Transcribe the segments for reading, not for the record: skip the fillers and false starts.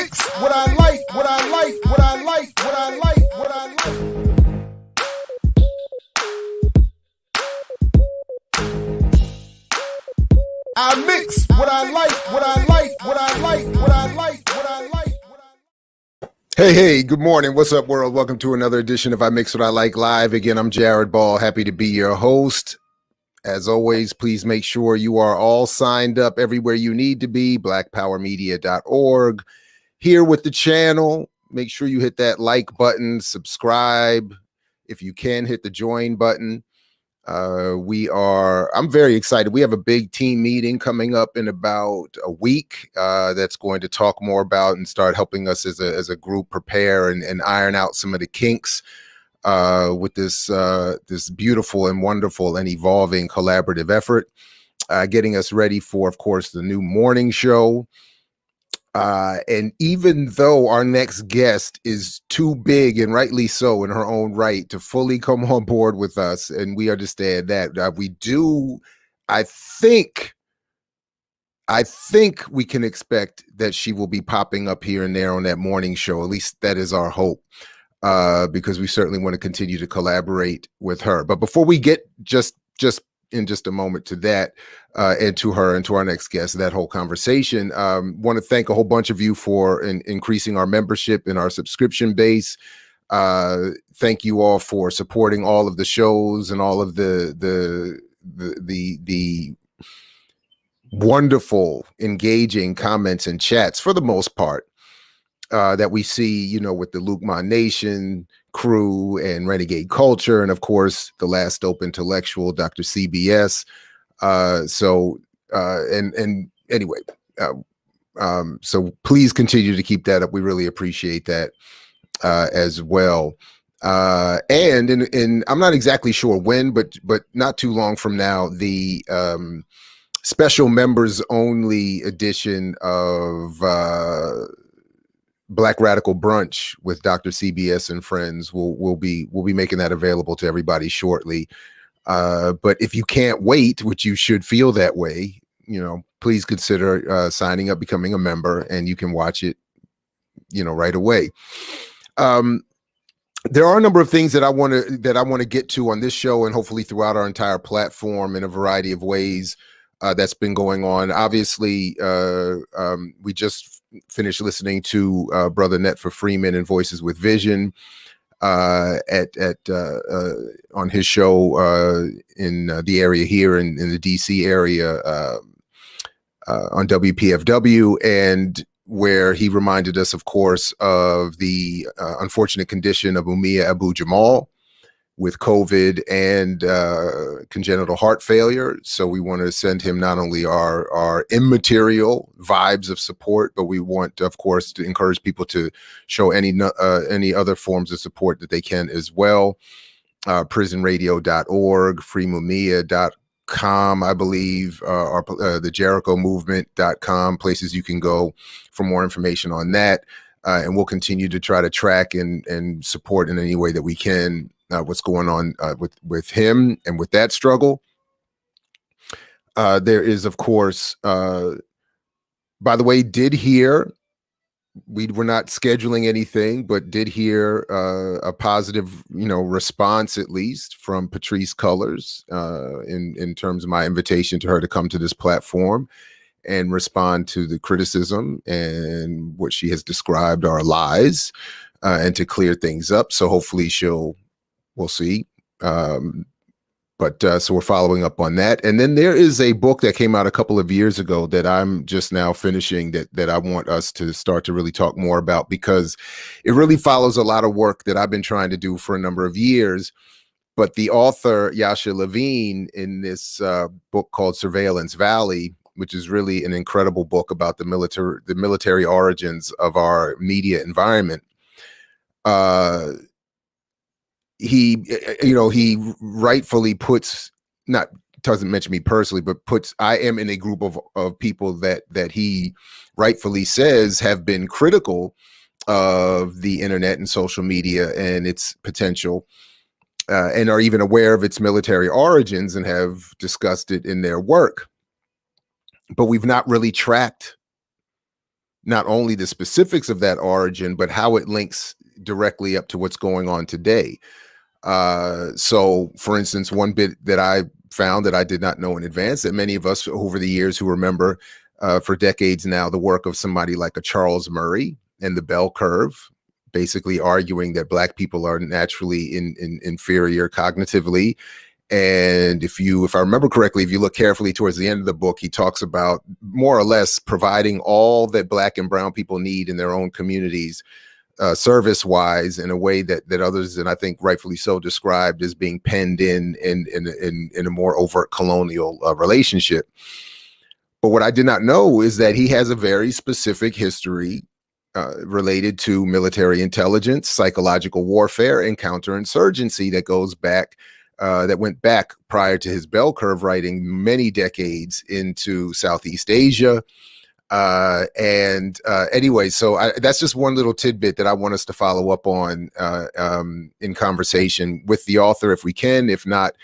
mix what I like, what I like, what I like, what I like, what I like. I mix what I like, what I like, what I like, what I like, what I like. Hey, good morning. What's up, world? Welcome to another edition of I Mix What I Like Live. Again, I'm Jared Ball. Happy to be your host. As always, please make sure you are all signed up everywhere you need to be, blackpowermedia.org. Here with the channel, make sure you hit that like button, subscribe. If you can, hit the join button. I'm very excited. We have a big team meeting coming up in about a week that's going to talk more about and start helping us as a group prepare and iron out some of the kinks with this beautiful and wonderful and evolving collaborative effort, getting us ready for, of course, the new morning show. And even though our next guest is too big, and rightly so in her own right, to fully come on board with us, and we understand that, I think we can expect that she will be popping up here and there on that morning show. At least that is our hope, because we certainly want to continue to collaborate with her. But before we get just in just a moment to that, and to her and to our next guest, that whole conversation, want to thank a whole bunch of you for increasing our membership and our subscription base. Thank you all for supporting all of the shows and all of the wonderful, engaging comments and chats, for the most part, that we see, with the Lukeman Nation crew and Renegade Culture, and of course the last dope intellectual, Dr. CBS. So please continue to keep that up. We really appreciate that as well. And I'm not exactly sure when, but not too long from now, the special members only edition of Black Radical Brunch with Dr. CBS and friends we'll be making that available to everybody shortly. But if you can't wait, which you should feel that way, please consider signing up, becoming a member, and you can watch it, right away. There are a number of things that I want to get to on this show, and hopefully throughout our entire platform in a variety of ways. That's been going on. Obviously, we just finished listening to Brother Net for Freeman and Voices with Vision on his show in the area here in the DC area on WPFW, and where he reminded us, of course, of the unfortunate condition of Umia Abu Jamal with COVID and congenital heart failure. So we want to send him not only our immaterial vibes of support, but we want, of course, to encourage people to show any other forms of support that they can as well. Prisonradio.org, freemumia.com, I believe, or the JerichoMovement.com, places you can go for more information on that. And we'll continue to try to track and support in any way that we can what's going on with him and with that struggle. There is, of course, by the way, we were not scheduling anything, but did hear a positive, response, at least from Patrice Cullors, in terms of my invitation to her to come to this platform and respond to the criticism and what she has described are lies, and to clear things up. So hopefully we'll see. So we're following up on that. And then there is a book that came out a couple of years ago that I'm just now finishing that I want us to start to really talk more about, because it really follows a lot of work that I've been trying to do for a number of years. But the author, Yasha Levine, in this book called Surveillance Valley, which is really an incredible book about the military origins of our media environment, he rightfully doesn't mention me personally, but I am in a group of people that he rightfully says have been critical of the internet and social media and its potential, and are even aware of its military origins and have discussed it in their work. But we've not really tracked not only the specifics of that origin, but how it links directly up to what's going on today. So, for instance, one bit that I found that I did not know in advance, that many of us over the years who remember for decades now, the work of somebody like a Charles Murray and the bell curve, basically arguing that Black people are naturally inferior cognitively. And if I remember correctly, if you look carefully towards the end of the book, he talks about more or less providing all that Black and brown people need in their own communities, service-wise, in a way that others, and I think rightfully so, described as being penned in a more overt colonial relationship. But what I did not know is that he has a very specific history related to military intelligence, psychological warfare, and counterinsurgency that goes back, that went back prior to his bell curve writing many decades into Southeast Asia. Anyway, so that's just one little tidbit that I want us to follow up on in conversation with the author if we can. If not,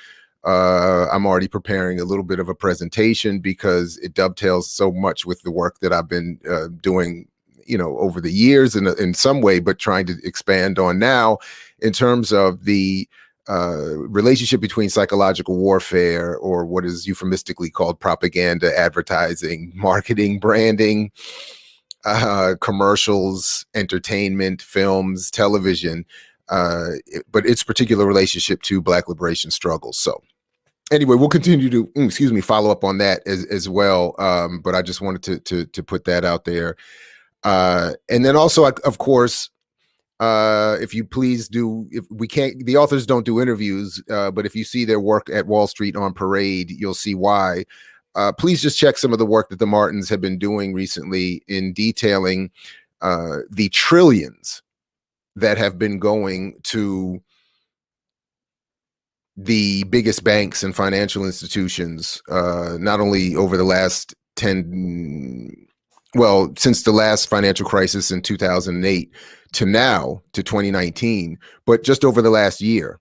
I'm already preparing a little bit of a presentation because it dovetails so much with the work that I've been doing, over the years in some way, but trying to expand on now in terms of the relationship between psychological warfare, or what is euphemistically called propaganda, advertising, marketing, branding, commercials, entertainment, films, television, but its particular relationship to Black liberation struggles. So anyway, we'll continue to, follow up on that as well. But I just wanted to put that out there. And then also, of course, if you please do, if we can't, the authors don't do interviews, but if you see their work at Wall Street on Parade, you'll see why. Please just check some of the work that the Martins have been doing recently in detailing the trillions that have been going to the biggest banks and financial institutions, not only over the last since the last financial crisis in 2008 to now, to 2019, but just over the last year,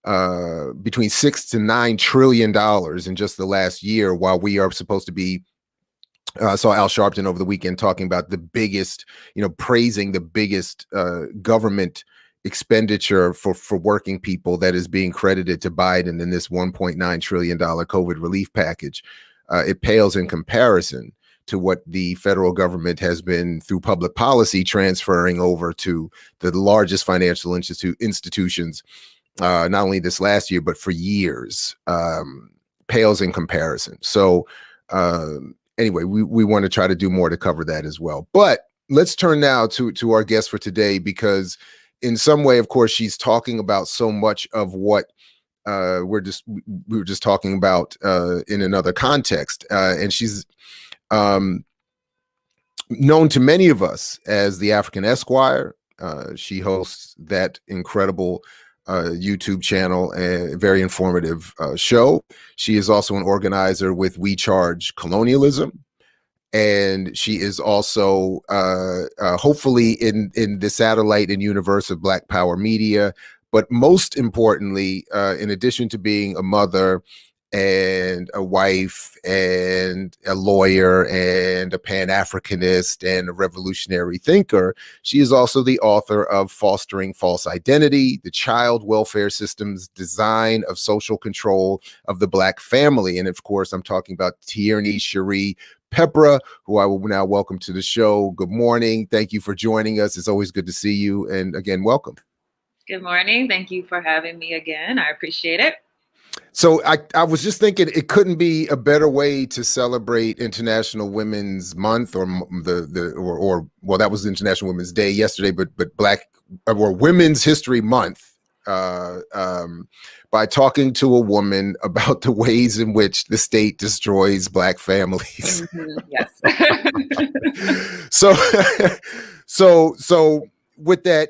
between $6 to $9 trillion in just the last year, while we are supposed to be, I saw Al Sharpton over the weekend talking about the biggest, praising the biggest government expenditure for working people that is being credited to Biden in this $1.9 trillion COVID relief package. It pales in comparison to what the federal government has been, through public policy, transferring over to the largest financial institutions, not only this last year, but for years, pales in comparison. So anyway, we want to try to do more to cover that as well. But let's turn now to our guest for today, because in some way, of course, she's talking about so much of what we were just talking about in another context. And she's known to many of us as the African Esquire. She hosts that incredible YouTube channel, a very informative show. She is also an organizer with We Charge Colonialism. And she is also hopefully in the satellite and universe of Black Power Media. But most importantly, in addition to being a mother and a wife and a lawyer and a Pan-Africanist and a revolutionary thinker, she is also the author of Fostering False Identity, the Child Welfare System's Design of Social Control of the Black Family. And of course, I'm talking about Tierney Sheree Peppra, who I will now welcome to the show. Good morning. Thank you for joining us. It's always good to see you. And again, welcome. Good morning. Thank you for having me again. I appreciate it. So I was just thinking it couldn't be a better way to celebrate International Women's Month, or that was International Women's Day yesterday, but Black or Women's History Month, by talking to a woman about the ways in which the state destroys Black families. Mm-hmm. Yes. So with that,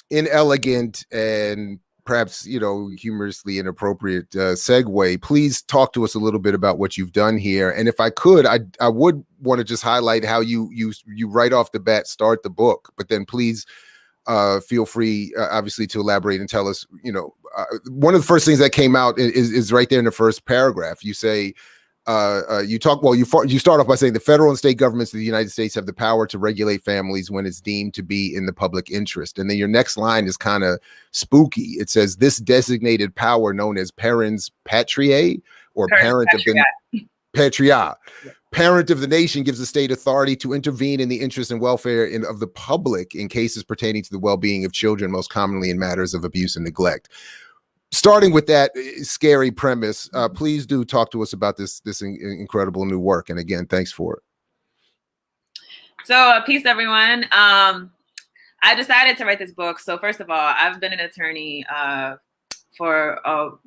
inelegant and perhaps, humorously inappropriate segue, please talk to us a little bit about what you've done here. And if I could, I would want to just highlight how you right off the bat start the book, but then please feel free, obviously, to elaborate and tell us, one of the first things that came out is right there in the first paragraph. You say, you talk, well, you start off by saying the federal and state governments of the United States have the power to regulate families when it's deemed to be in the public interest. And then your next line is kind of spooky. It says this designated power known as parens patriae, or parent of the patria. Parent of the nation gives the state authority to intervene in the interest and welfare of the public in cases pertaining to the well-being of children, most commonly in matters of abuse and neglect. Starting with that scary premise, please do talk to us about this incredible new work. And again, thanks for it. So peace, everyone. I decided to write this book. So first of all, I've been an attorney for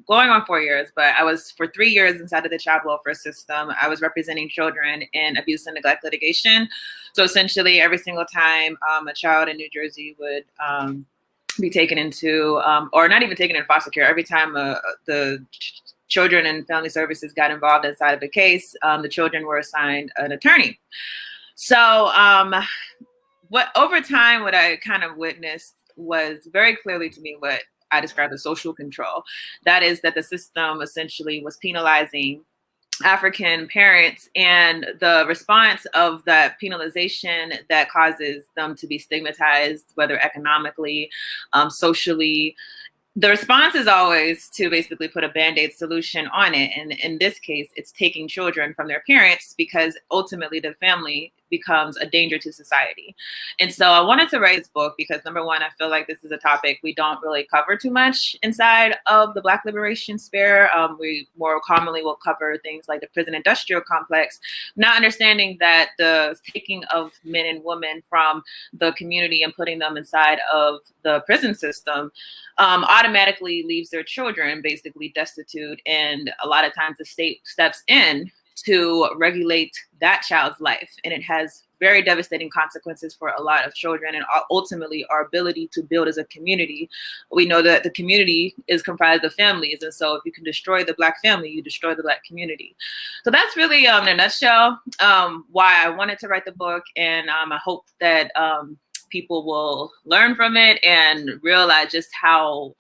going on 4 years, but I was for 3 years inside of the child welfare system. I was representing children in abuse and neglect litigation. So essentially every single time a child in New Jersey would be taken into, or not even taken in foster care, every time the Children and Family Services got involved inside of a case, the children were assigned an attorney. So over time, what I kind of witnessed was very clearly to me what I described as social control. That is that the system essentially was penalizing African parents, and the response of that penalization that causes them to be stigmatized, whether economically, socially, the response is always to basically put a Band-Aid solution on it. And in this case, it's taking children from their parents because ultimately the family becomes a danger to society. And so I wanted to write this book because, number one, I feel like this is a topic we don't really cover too much inside of the Black liberation sphere. We more commonly will cover things like the prison industrial complex, not understanding that the taking of men and women from the community and putting them inside of the prison system automatically leaves their children basically destitute. And a lot of times the state steps in to regulate that child's life. And it has very devastating consequences for a lot of children and ultimately our ability to build as a community. We know that the community is comprised of families. And so if you can destroy the Black family, you destroy the Black community. So that's really in a nutshell why I wanted to write the book. And I hope that people will learn from it and realize just how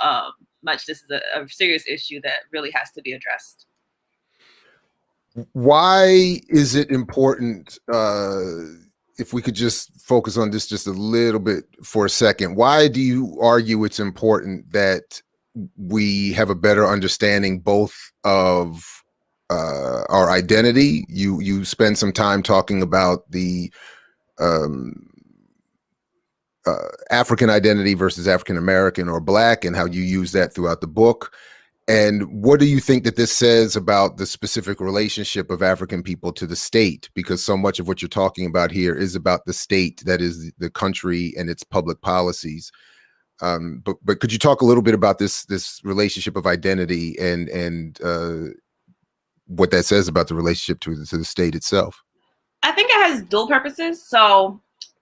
much this is a serious issue that really has to be addressed. Why is it important, if we could just focus on this just a little bit for a second, why do you argue it's important that we have a better understanding both of our identity? You spend some time talking about the African identity versus African American or Black, and how you use that throughout the book. And what do you think that this says about the specific relationship of African people to the state? Because so much of what you're talking about here is about the state, that is the country and its public policies. But could you talk a little bit about this relationship of identity and what that says about the relationship to the state itself? I think it has dual purposes. So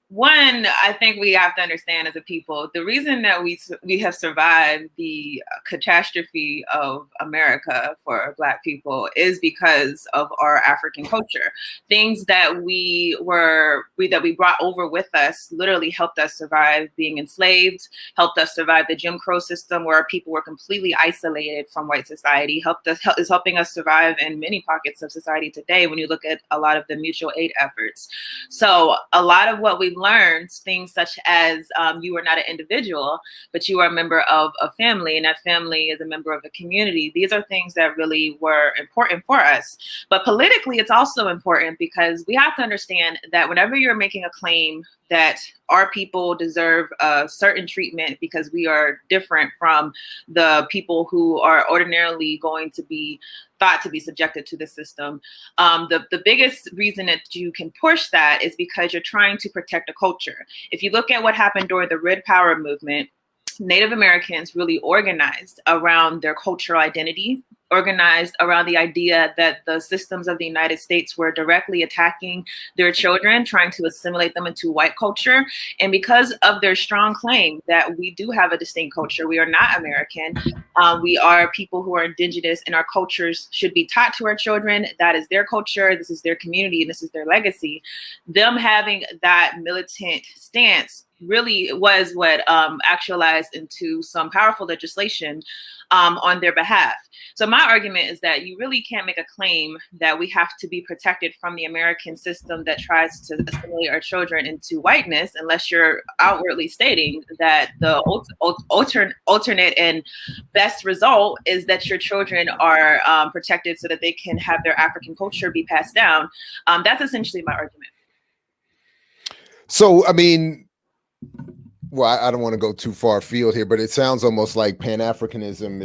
one, I think we have to understand as a people, the reason that we have survived the catastrophe of America for Black people is because of our African culture. Things that we brought over with us literally helped us survive being enslaved, helped us survive the Jim Crow system where people were completely isolated from white society, is helping us survive in many pockets of society today when you look at a lot of the mutual aid efforts. So a lot of what we've learned, things such as you are not an individual, but you are a member of a family, and that family is a member of a community. These are things that really were important for us. But politically, it's also important because we have to understand that whenever you're making a claim that our people deserve a certain treatment because we are different from the people who are ordinarily going to be thought to be subjected to the system. The biggest reason that you can push that is because you're trying to protect a culture. If you look at what happened during the Red Power movement, Native Americans really organized around their cultural identity, organized around the idea that the systems of the United States were directly attacking their children, trying to assimilate them into white culture. And because of their strong claim that we do have a distinct culture, we are not American, we are people who are indigenous, and our cultures should be taught to our children. That is their culture, this is their community, and this is their legacy. Them having that militant stance really was what actualized into some powerful legislation on their behalf. So my argument is that you really can't make a claim that we have to be protected from the American system that tries to assimilate our children into whiteness unless you're outwardly stating that the alternate and best result is that your children are protected so that they can have their African culture be passed down. That's essentially my argument. So, I mean, well, I don't want to go too far afield here, but it sounds almost like Pan-Africanism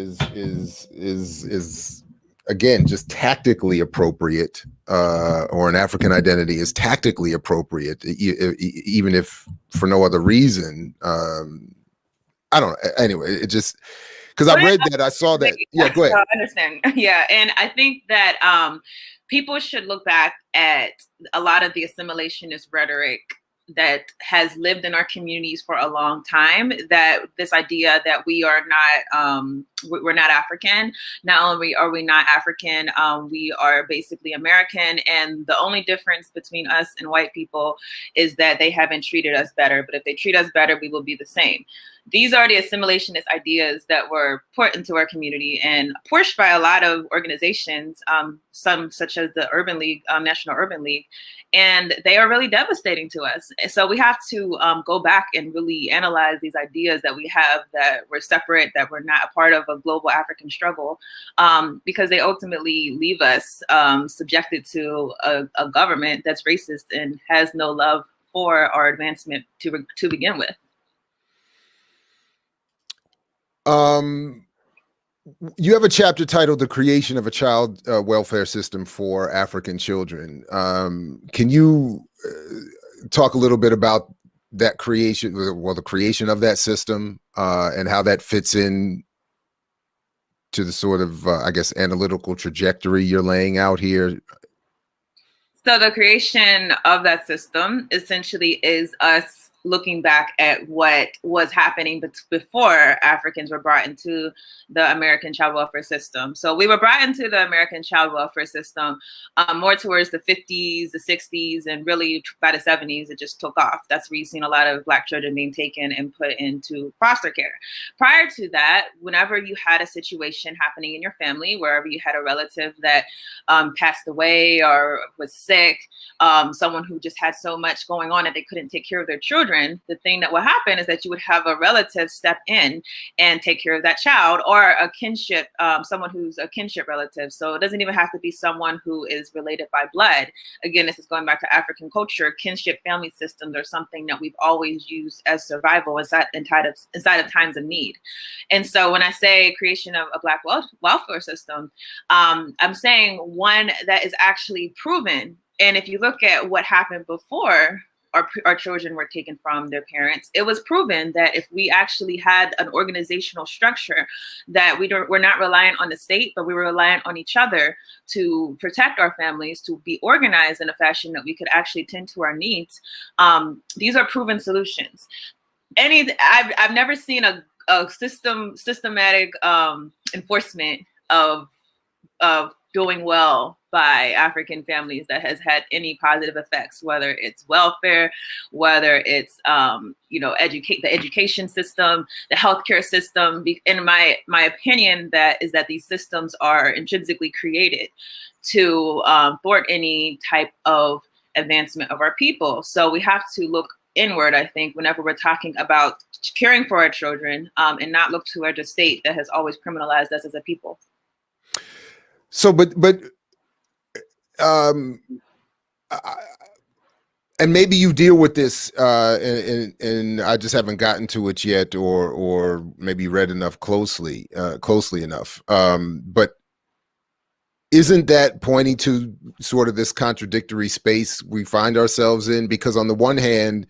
is again just tactically appropriate, or an African identity is tactically appropriate, even if for no other reason. I don't know. Anyway, it just because I read that, I saw that. Yeah, go ahead. I understand. Yeah, and I think that people should look back at a lot of the assimilationist rhetoric that has lived in our communities for a long time, that this idea that we are not, we're not African. Not only are we not African, we are basically American. And the only difference between us and white people is that they haven't treated us better. But if they treat us better, we will be the same. These are the assimilationist ideas that were put into our community and pushed by a lot of organizations, some such as the Urban League, National Urban League, and they are really devastating to us. So we have to go back and really analyze these ideas that we have, that we're separate, that we're not a part of a global African struggle, because they ultimately leave us subjected to a government that's racist and has no love for our advancement to begin with. You have a chapter titled "The Creation of a Child Welfare System for African Children." Can you talk a little bit about that creation, well, the creation of that system, and how that fits in to the sort of, I guess, analytical trajectory you're laying out here? So the creation of that system essentially is us looking back at what was happening before Africans were brought into the American child welfare system. So we were brought into the American child welfare system more towards the 50s, the 60s, and really by the 70s, it just took off. That's where you've seen a lot of Black children being taken and put into foster care. Prior to that, whenever you had a situation happening in your family, wherever you had a relative that passed away or was sick, someone who just had so much going on that they couldn't take care of their children, the thing that would happen is that you would have a relative step in and take care of that child, or a kinship, someone who's a kinship relative. So it doesn't even have to be someone who is related by blood. Again, this is going back to African culture. Kinship family systems are something that we've always used as survival inside of times of need. And so when I say creation of a Black welfare system, I'm saying one that is actually proven. And if you look at what happened before our children were taken from their parents, it was proven that if we actually had an organizational structure, that we're not reliant on the state, but we were reliant on each other to protect our families, to be organized in a fashion that we could actually tend to our needs. These are proven solutions. I've never seen a systematic enforcement of doing well by African families that has had any positive effects, whether it's welfare, whether it's the education system, the healthcare system. In my opinion, that these systems are intrinsically created to thwart any type of advancement of our people. So we have to look inward, I think, whenever we're talking about caring for our children, and not look to the state that has always criminalized us as a people. So, and maybe you deal with this, and I just haven't gotten to it yet, or maybe read enough closely enough. But isn't that pointing to sort of this contradictory space we find ourselves in? Because on the one hand,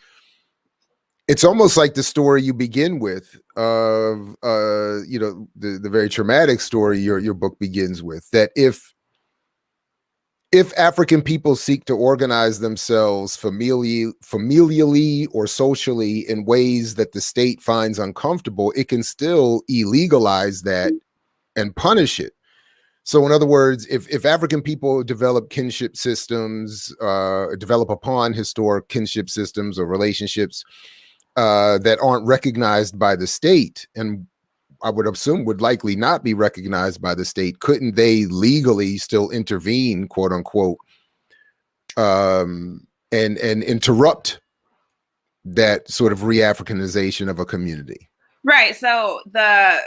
it's almost like the story you begin with of, the very traumatic story your book begins with, that if African people seek to organize themselves familially or socially in ways that the state finds uncomfortable, it can still illegalize that and punish it. So in other words, if African people develop kinship systems, develop upon historic kinship systems or relationships, that aren't recognized by the state, and I would assume would likely not be recognized by the state, couldn't they legally still intervene, quote unquote, and interrupt that sort of re-Africanization of a community? Right. So the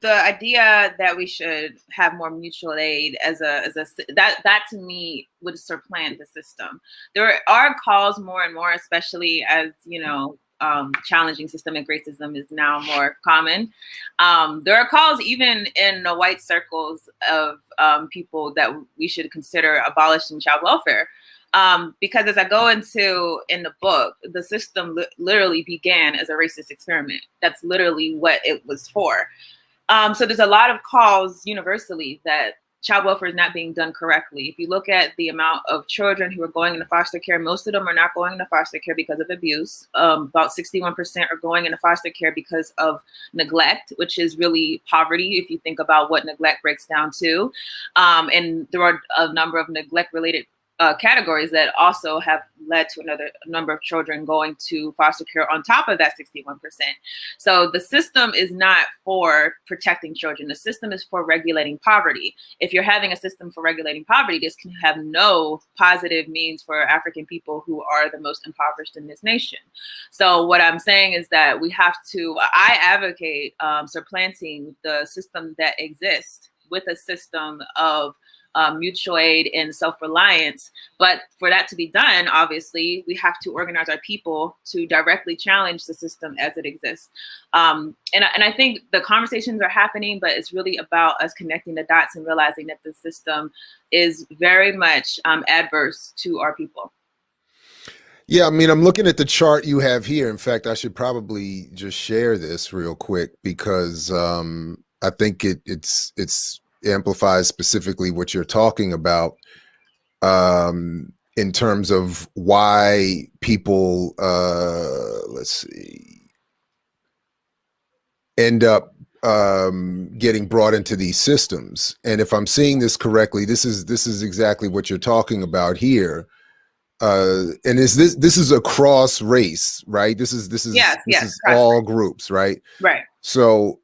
idea that we should have more mutual aid that to me would supplant the system. There are calls more and more, especially as challenging systemic racism is now more common. There are calls even in the white circles of people that we should consider abolishing child welfare. Because as I go into in the book, the system literally began as a racist experiment. That's literally what it was for. So there's a lot of calls universally that child welfare is not being done correctly. If you look at the amount of children who are going into foster care, most of them are not going into foster care because of abuse. About 61% are going into foster care because of neglect, which is really poverty, if you think about what neglect breaks down to. And there are a number of neglect-related categories that also have led to another number of children going to foster care on top of that 61%. So the system is not for protecting children. The system is for regulating poverty. If you're having a system for regulating poverty, this can have no positive means for African people who are the most impoverished in this nation. So what I'm saying is that I advocate supplanting the system that exists with a system of mutual aid and self-reliance. But for that to be done, obviously, we have to organize our people to directly challenge the system as it exists. And I think the conversations are happening, but it's really about us connecting the dots and realizing that the system is very much adverse to our people. Yeah, I mean, I'm looking at the chart you have here. In fact, I should probably just share this real quick because I think it's amplifies specifically what you're talking about in terms of why people end up getting brought into these systems. And if I'm seeing this correctly, this is exactly what you're talking about here. And this is across race, right? This is all groups, right? Right. So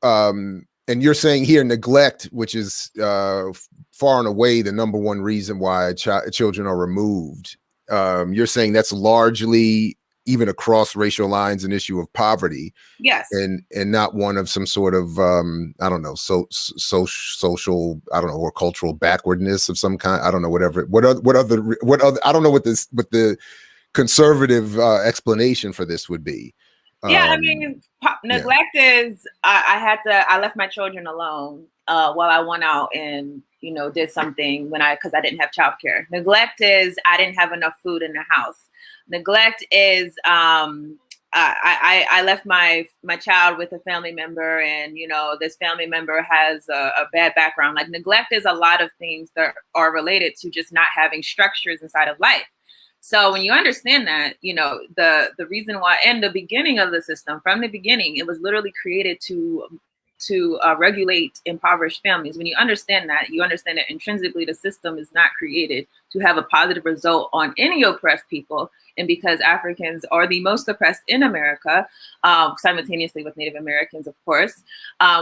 and you're saying here neglect, which is far and away the number one reason why children are removed. You're saying that's largely, even across racial lines, an issue of poverty. Yes. And not one of some sort of I don't know, social, I don't know, or cultural backwardness of some kind. I don't know, whatever. What other I don't know what the conservative explanation for this would be. Yeah, I mean, neglect is, I left my children alone while I went out and, did something because I didn't have childcare. Neglect is, I didn't have enough food in the house. Neglect is, I left my child with a family member and, this family member has a bad background. Like neglect is a lot of things that are related to just not having structures inside of life. So when you understand that, the reason why, and the beginning of the system, from the beginning, it was literally created to regulate impoverished families. When you understand that, you understand that intrinsically the system is not created to have a positive result on any oppressed people. And because Africans are the most oppressed in America, simultaneously with Native Americans, of course,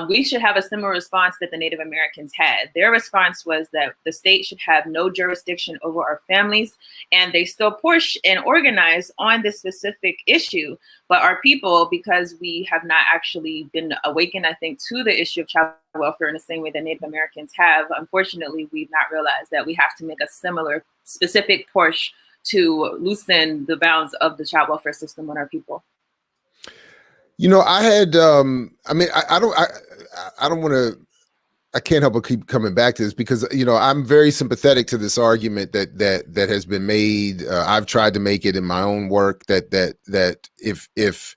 we should have a similar response that the Native Americans had. Their response was that the state should have no jurisdiction over our families, and they still push and organize on this specific issue. But our people, because we have not actually been awakened, I think, to the issue of child welfare in the same way that Native Americans have, unfortunately, we've not realized that we have to make a similar specific push to loosen the bounds of the child welfare system on our people. I had, I mean, I don't want to, I can't help but keep coming back to this because, I'm very sympathetic to this argument that has been made. I've tried to make it in my own work that if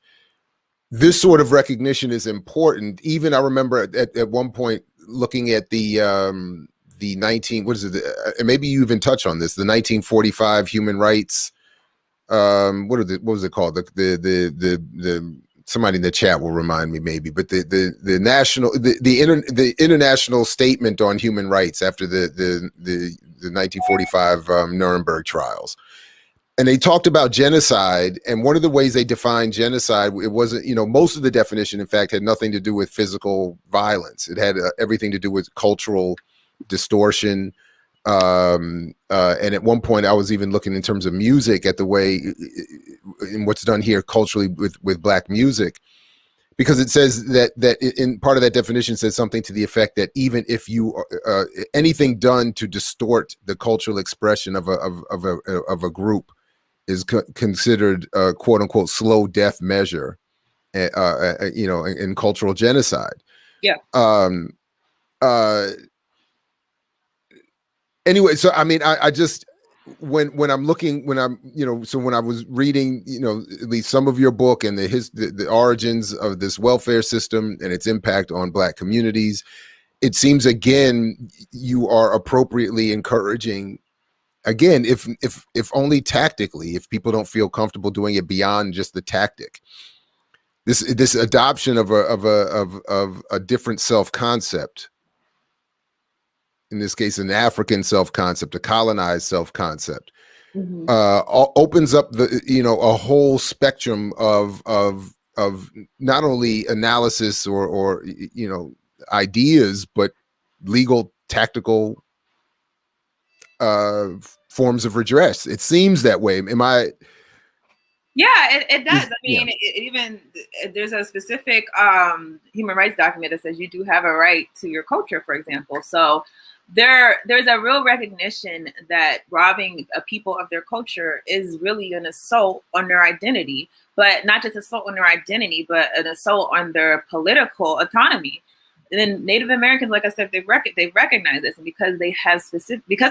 this sort of recognition is important, even I remember at one point looking at the 19, what is it? And maybe you even touch on this, the 1945 human rights. What was it called? The somebody in the chat will remind me maybe, but the international statement on human rights after the 1945 Nuremberg trials. And they talked about genocide, and one of the ways they defined genocide, it wasn't, most of the definition, in fact, had nothing to do with physical violence. It had everything to do with cultural distortion. And at one point, I was even looking in terms of music at the way in what's done here culturally with Black music, because it says that in part of that definition says something to the effect that even if you anything done to distort the cultural expression of a group is considered a quote unquote slow death measure, in cultural genocide. Yeah. Anyway, so I mean, I just when I'm looking, so when I was reading, at least some of your book and the origins of this welfare system and its impact on Black communities, it seems again you are appropriately encouraging. Again, if only tactically, if people don't feel comfortable doing it beyond just the tactic, this adoption of a different self concept, in this case, an African self concept, a colonized self concept, opens up a whole spectrum of not only analysis or ideas, but legal, tactical forms of redress. It seems that way. Am I? Yeah, it does. I mean, even there's a specific human rights document that says you do have a right to your culture, for example. So there's a real recognition that robbing a people of their culture is really an assault on their identity, but not just assault on their identity, but an assault on their political autonomy. And then Native Americans, like I said, they recognize this, and because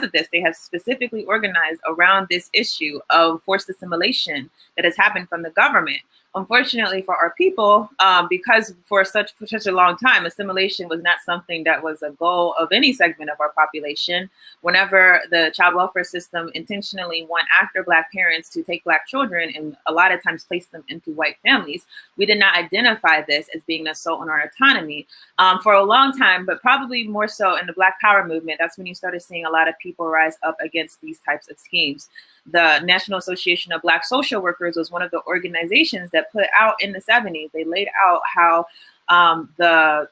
of this, they have specifically organized around this issue of forced assimilation that has happened from the government. Unfortunately for our people, because for such a long time, assimilation was not something that was a goal of any segment of our population. Whenever the child welfare system intentionally went after Black parents to take Black children and a lot of times place them into white families, we did not identify this as being an assault on our autonomy for a long time, but probably more so in the Black Power movement. That's when you started seeing a lot of people rise up against these types of schemes. The National Association of Black Social Workers was one of the organizations that put out in the 70s. They laid out how the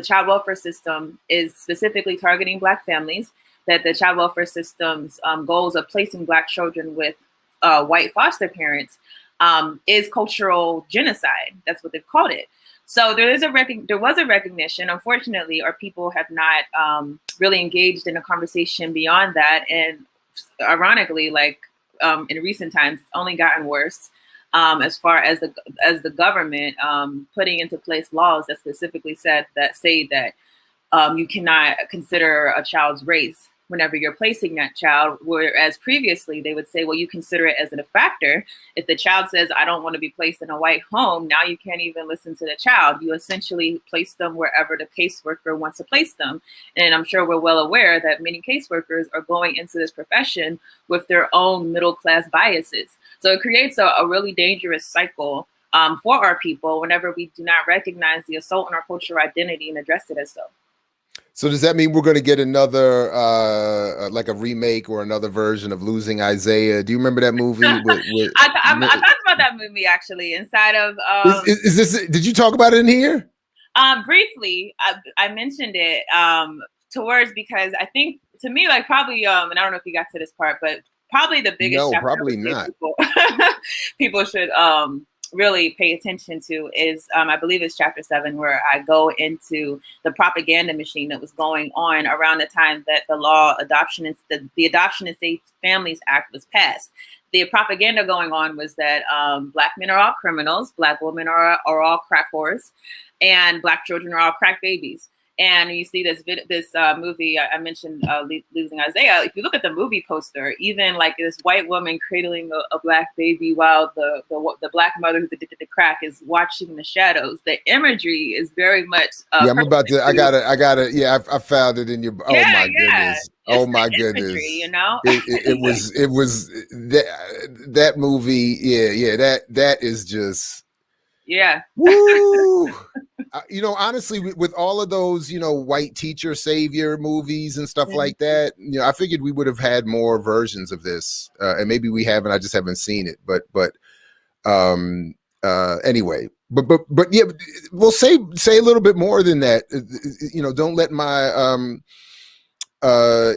child welfare system is specifically targeting Black families, that the child welfare system's goals of placing Black children with white foster parents is cultural genocide. That's what they've called it. So there was a recognition. Unfortunately, our people have not really engaged in a conversation beyond that. And ironically, in recent times, it's only gotten worse as far as the government putting into place laws that specifically say that you cannot consider a child's race whenever you're placing that child, whereas previously they would say, well, you consider it as a factor. If the child says, I don't want to be placed in a white home, now you can't even listen to the child. You essentially place them wherever the caseworker wants to place them. And I'm sure we're well aware that many caseworkers are going into this profession with their own middle-class biases. So it creates a really dangerous cycle for our people whenever we do not recognize the assault on our cultural identity and address it as so. So does that mean we're going to get another, like a remake or another version of Losing Isaiah? Do you remember that movie? I talked about that movie actually inside of. Is this? Did you talk about it in here? Briefly, I mentioned it towards, because I think to me, probably, and I don't know if you got to this part, but probably the biggest. No, probably not. People should really pay attention to is I believe it's chapter 7, where I go into the propaganda machine that was going on around the time that the the Adoption and Safe Families Act was passed. The propaganda going on was that Black men are all criminals, Black women are all crack whores, and Black children are all crack babies. And you see this movie, I mentioned Losing Isaiah. If you look at the movie poster, even this white woman cradling a Black baby while the Black mother who's addicted to crack is watching the shadows. The imagery is very much. Yeah, I'm about to. I got it. Yeah, I found it in your. Oh yeah, my goodness. Oh my goodness. Imagery, you know. It was that movie. Yeah. That is just. Yeah. Woo! You know, honestly, with all of those, you know, white teacher savior movies and stuff like that, you know, I figured we would have had more versions of this, and maybe we haven't. I just haven't seen it. Anyway, but yeah, we'll say a little bit more than that. You know, don't let my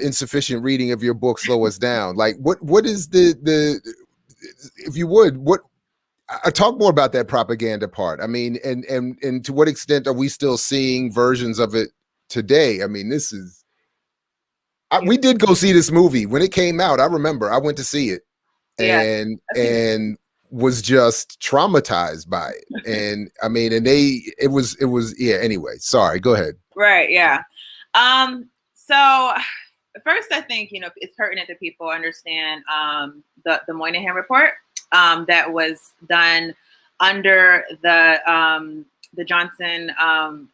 insufficient reading of your book slow us down. Like, what is the if you would, what I talk more about that propaganda part. I mean, and to what extent are we still seeing versions of it today? I mean, this is we did go see this movie when it came out. I remember I went to see it Yeah. and was just traumatized by it. And I mean, and it was yeah. Anyway, sorry. Go ahead. Right. Yeah. So first, I think, you know, it's pertinent that people understand the Moynihan report that was done under the Johnson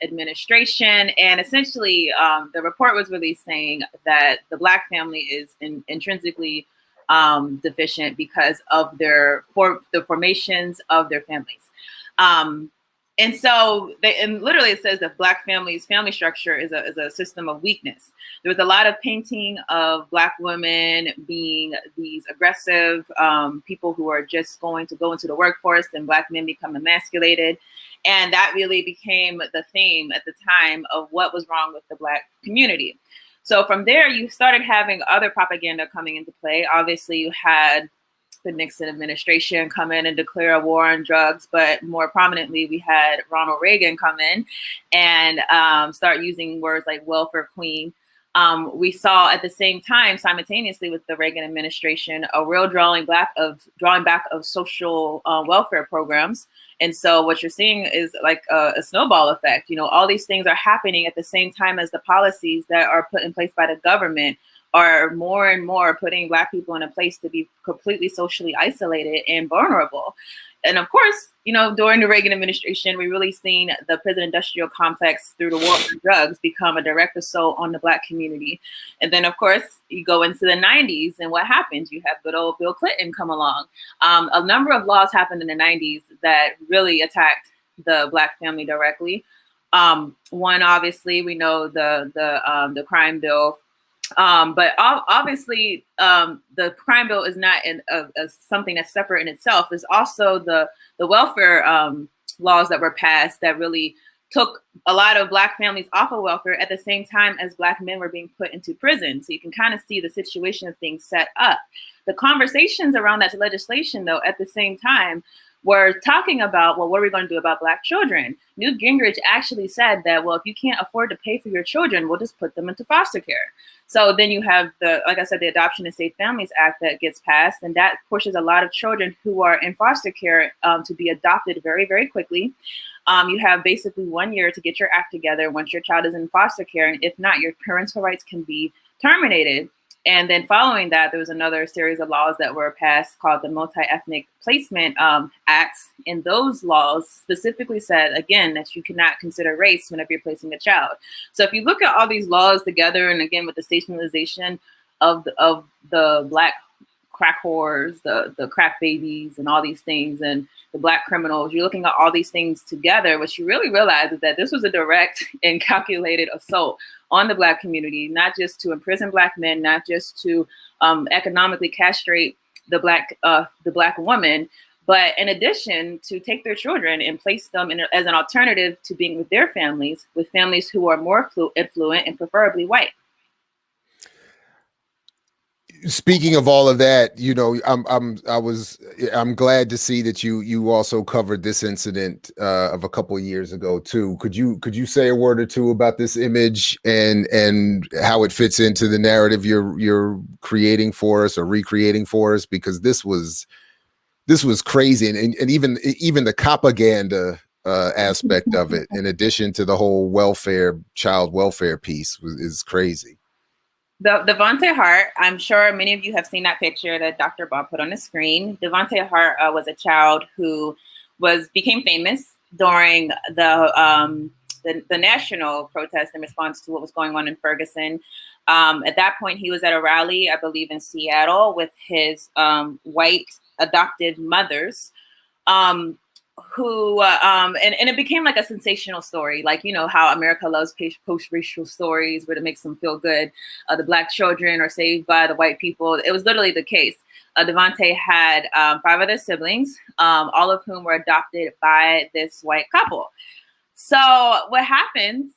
administration, and essentially the report was released saying that the Black family is intrinsically deficient because of the formations of their families. And so, and literally it says that Black families' family structure is a system of weakness. There was a lot of painting of Black women being these aggressive people who are just going to go into the workforce, and Black men become emasculated. And that really became the theme at the time of what was wrong with the Black community. So from there, you started having other propaganda coming into play. Obviously, you had the Nixon administration come in and declare a war on drugs, but more prominently, we had Ronald Reagan come in and start using words like welfare queen. We saw at the same time, simultaneously with the Reagan administration, a real drawing back of social welfare programs. And so what you're seeing is like a snowball effect. You know, all these things are happening at the same time as the policies that are put in place by the government are more and more putting Black people in a place to be completely socially isolated and vulnerable. And of course, you know, during the Reagan administration, we really seen the prison industrial complex through the war on drugs become a direct assault on the Black community. And then, of course, you go into the 90s, and what happens? You have good old Bill Clinton come along. A number of laws happened in the 90s that really attacked the Black family directly. One, obviously, we know the crime bill. But obviously, the crime bill is not something that's separate in itself. There's also the welfare laws that were passed that really took a lot of Black families off of welfare at the same time as Black men were being put into prison. So you can kind of see the situation of things set up. The conversations around that legislation, though, at the same time, were talking about, well, what are we going to do about Black children? Newt Gingrich actually said that, well, if you can't afford to pay for your children, we'll just put them into foster care. So then you have like I said, the Adoption and Safe Families Act that gets passed, and that pushes a lot of children who are in foster care to be adopted very, very quickly. You have basically 1 year to get your act together once your child is in foster care, and if not, your parental rights can be terminated. And then following that, there was another series of laws that were passed called the Multi-Ethnic Placement Acts. And those laws specifically said, again, that you cannot consider race whenever you're placing a child. So if you look at all these laws together, and again, with the stationalization of the Black crack whores, the crack babies, and all these things, and the Black criminals, you're looking at all these things together. What you really realize is that this was a direct and calculated assault on the Black community, not just to imprison Black men, not just to economically castrate the Black woman, but in addition to take their children and place them as an alternative to being with their families, with families who are more affluent and preferably white. Speaking of all of that, you know, I'm glad to see that you also covered this incident of a couple of years ago too. Could you say a word or two about this image and how it fits into the narrative you're creating for us or recreating for us? Because this was crazy, and even the propaganda aspect of it, in addition to the whole child welfare piece, is crazy. The Devonte Hart, I'm sure many of you have seen that picture that Dr. Bob put on the screen. Devonte Hart was a child who became famous during the national protest in response to what was going on in Ferguson. At that point, he was at a rally, I believe, in Seattle with his white adopted mothers. who and it became like a sensational story, like, you know, how America loves post-racial stories where it makes them feel good. The Black children are saved by the white people. It was literally the case. Devontae had 5 other siblings, all of whom were adopted by this white couple. So what happens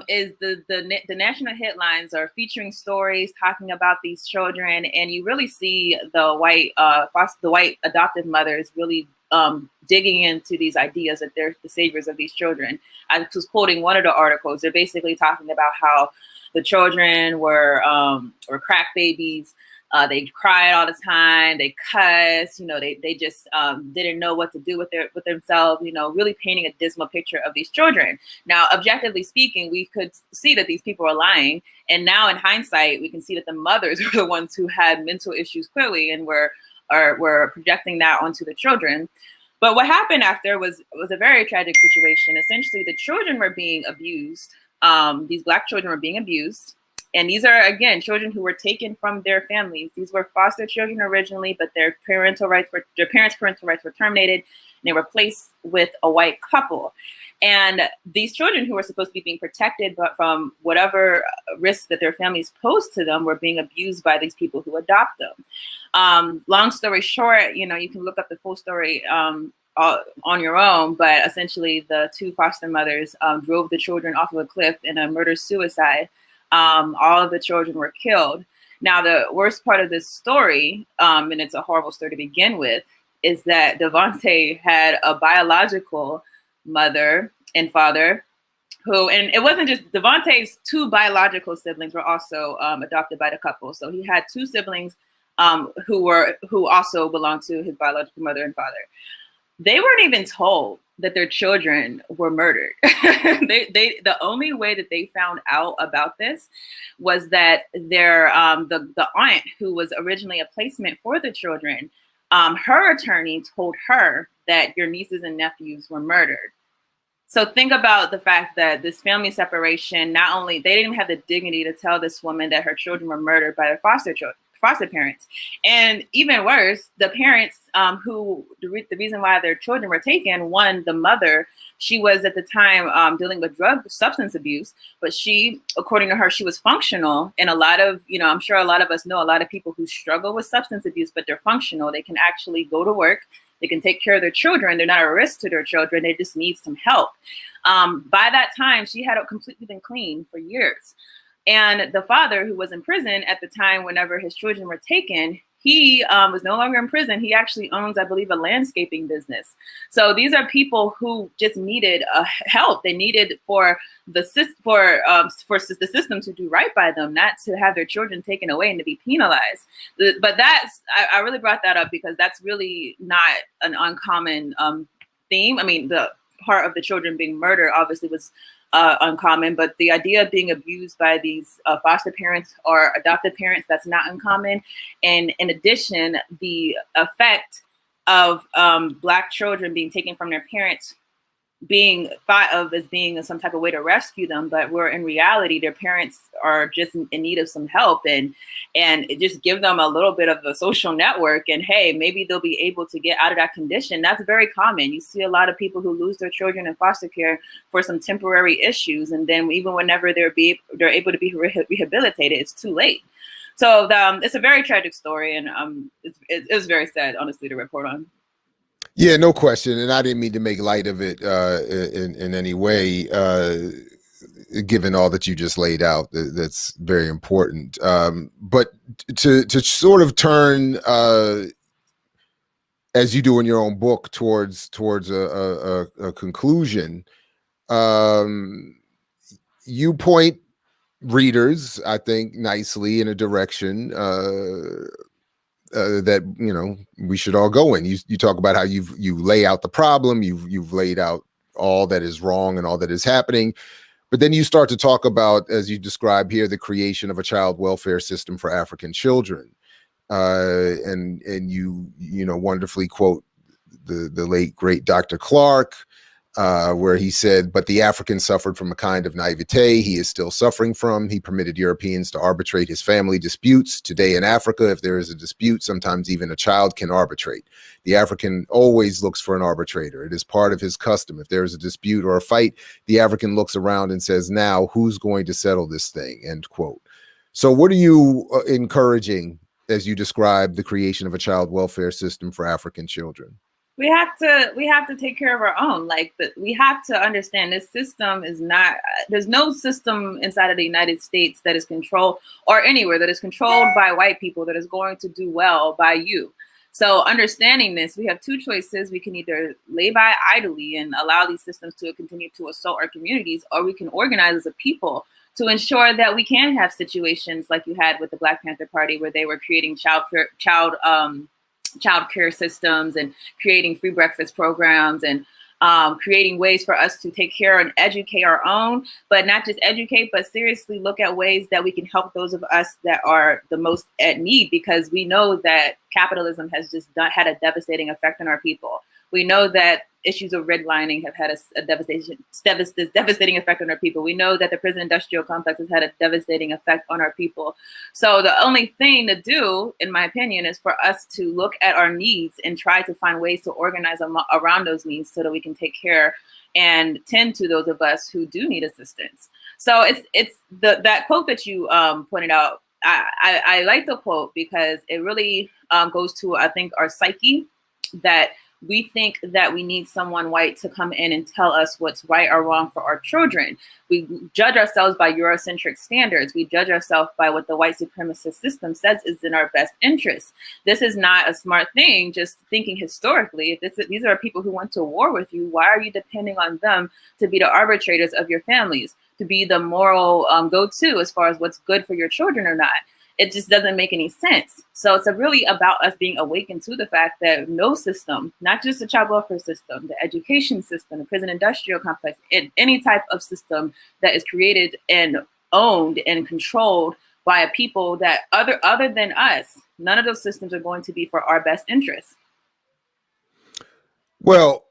is the national headlines are featuring stories talking about these children, and you really see the white adoptive mothers really digging into these ideas that they're the saviors of these children. I was quoting one of the articles. They're basically talking about how the children were crack babies. They cried all the time. They cussed. You know, they just didn't know what to do with themselves. You know, really painting a dismal picture of these children. Now, objectively speaking, we could see that these people are lying. And now, in hindsight, we can see that the mothers were the ones who had mental issues clearly, and were projecting that onto the children. But what happened after was a very tragic situation. Essentially, the children were being abused. These Black children were being abused. And these are, again, children who were taken from their families. These were foster children originally, but their parents' parental rights were terminated, and they were placed with a white couple. And these children who were supposed to be being protected but from whatever risk that their families posed to them were being abused by these people who adopt them. Long story short, you know, you can look up the full story on your own, but essentially the 2 foster mothers drove the children off of a cliff in a murder-suicide. All of the children were killed. Now, the worst part of this story, and it's a horrible story to begin with, is that Devontae had a biological mother and father who, and it wasn't just Devontae's 2 biological siblings were also adopted by the couple. So he had 2 siblings who also belonged to his biological mother and father. They weren't even told that their children were murdered. The only way that they found out about this was that their the aunt who was originally a placement for the children, her attorney told her that your nieces and nephews were murdered. So think about the fact that this family separation, not only they didn't have the dignity to tell this woman that her children were murdered by their foster parents, and even worse, the parents who the reason why their children were taken. One, the mother, she was at the time dealing with substance abuse, but she, according to her, she was functional. And a lot of, you know, I'm sure a lot of us know a lot of people who struggle with substance abuse, but they're functional. They can actually go to work. They can take care of their children. They're not a risk to their children. They just need some help. By that time, she had completely been clean for years. And the father, who was in prison at the time whenever his children were taken, he was no longer in prison. He actually owns, I believe, a landscaping business. So these are people who just needed help. They needed for the system to do right by them, not to have their children taken away and to be penalized. But I really brought that up because that's really not an uncommon theme. I mean, the part of the children being murdered obviously was uncommon, but the idea of being abused by these foster parents or adoptive parents, that's not uncommon. And in addition, the effect of Black children being taken from their parents being thought of as being some type of way to rescue them, but where in reality their parents are just in need of some help, and just give them a little bit of a social network, and hey, maybe they'll be able to get out of that condition. That's very common. You see a lot of people who lose their children in foster care for some temporary issues, and then even whenever they're able to be rehabilitated, it's too late. So it's a very tragic story, and it was very sad, honestly, to report on. Yeah, no question. And I didn't mean to make light of it in any way, given all that you just laid out. That's very important. But to sort of turn, as you do in your own book, towards a conclusion, you point readers, I think, nicely in a direction that, you know, we should all go in. You talk about how you lay out the problem, you've laid out all that is wrong and all that is happening, but then you start to talk about, as you describe here, the creation of a child welfare system for African children, and you wonderfully quote the late great Dr. Clark, where he said, but the African suffered from a kind of naivete he is still suffering from. He permitted Europeans to arbitrate his family disputes. Today in Africa, if there is a dispute, sometimes even a child can arbitrate. The African always looks for an arbitrator. It is part of his custom. If there is a dispute or a fight, the African looks around and says, now who's going to settle this thing? End quote. So what are you encouraging as you describe the creation of a child welfare system for African children? We have to take care of our own. We have to understand this system is not, there's no system inside of the United States that is controlled, or anywhere that is controlled by white people, that is going to do well by you. So understanding this, we have two choices. We can either lay by idly and allow these systems to continue to assault our communities, or we can organize as a people to ensure that we can have situations like you had with the Black Panther Party, where they were creating child care systems and creating free breakfast programs and creating ways for us to take care and educate our own, but not just educate, but seriously look at ways that we can help those of us that are the most at need, because we know that capitalism has just had a devastating effect on our people. We know that issues of redlining have had a devastating effect on our people. We know that the prison industrial complex has had a devastating effect on our people. So the only thing to do, in my opinion, is for us to look at our needs and try to find ways to organize around those needs so that we can take care and tend to those of us who do need assistance. So it's that quote that you pointed out. I like the quote because it really goes to, I think, our psyche, that we think that we need someone white to come in and tell us what's right or wrong for our children. We judge ourselves by Eurocentric standards. We judge ourselves by what the white supremacist system says is in our best interest. This is not a smart thing, just thinking historically. If these are people who went to war with you, why are you depending on them to be the arbitrators of your families, to be the moral go-to as far as what's good for your children or not? It just doesn't make any sense. So it's really about us being awakened to the fact that no system, not just the child welfare system, the education system, the prison industrial complex, any type of system that is created and owned and controlled by a people that other than us, none of those systems are going to be for our best interests. Well,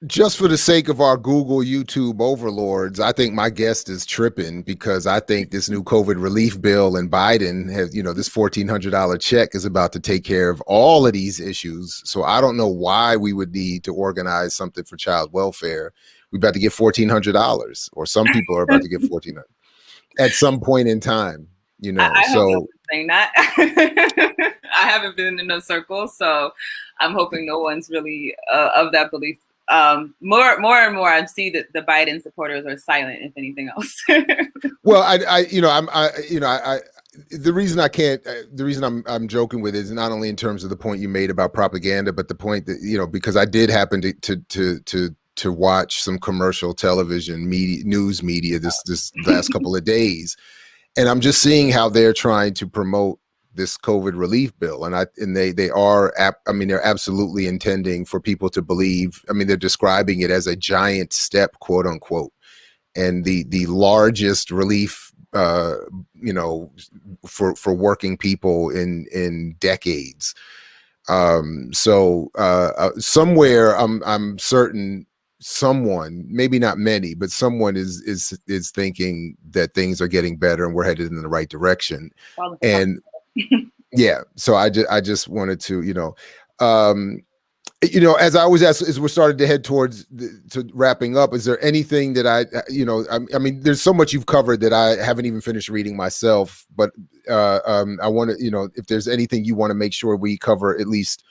just for the sake of our Google, YouTube overlords, I think my guest is tripping, because I think this new COVID relief bill and Biden has, this $1,400 check is about to take care of all of these issues. So I don't know why we would need to organize something for child welfare. We're about to get $1,400, or some people are about to get $1,400 at some point in time. I hope saying that. I haven't been in those circles, so I'm hoping no one's really of that belief. More and more, I see that the Biden supporters are silent, if anything else. Well, the reason I'm joking with it is not only in terms of the point you made about propaganda, but the point that, because I did happen to watch some commercial television news media this last couple of days, and I'm just seeing how they're trying to promote this COVID relief bill. And they're absolutely intending for people to believe, they're describing it as a giant step, quote unquote, and the largest relief, for working people in decades. Somewhere I'm certain someone, maybe not many, but someone is thinking that things are getting better and we're headed in the right direction. And yeah, so I just wanted to, as I always ask, as we're starting to head towards to wrapping up, is there anything that there's so much you've covered that I haven't even finished reading myself, but I want to, if there's anything you want to make sure we cover at least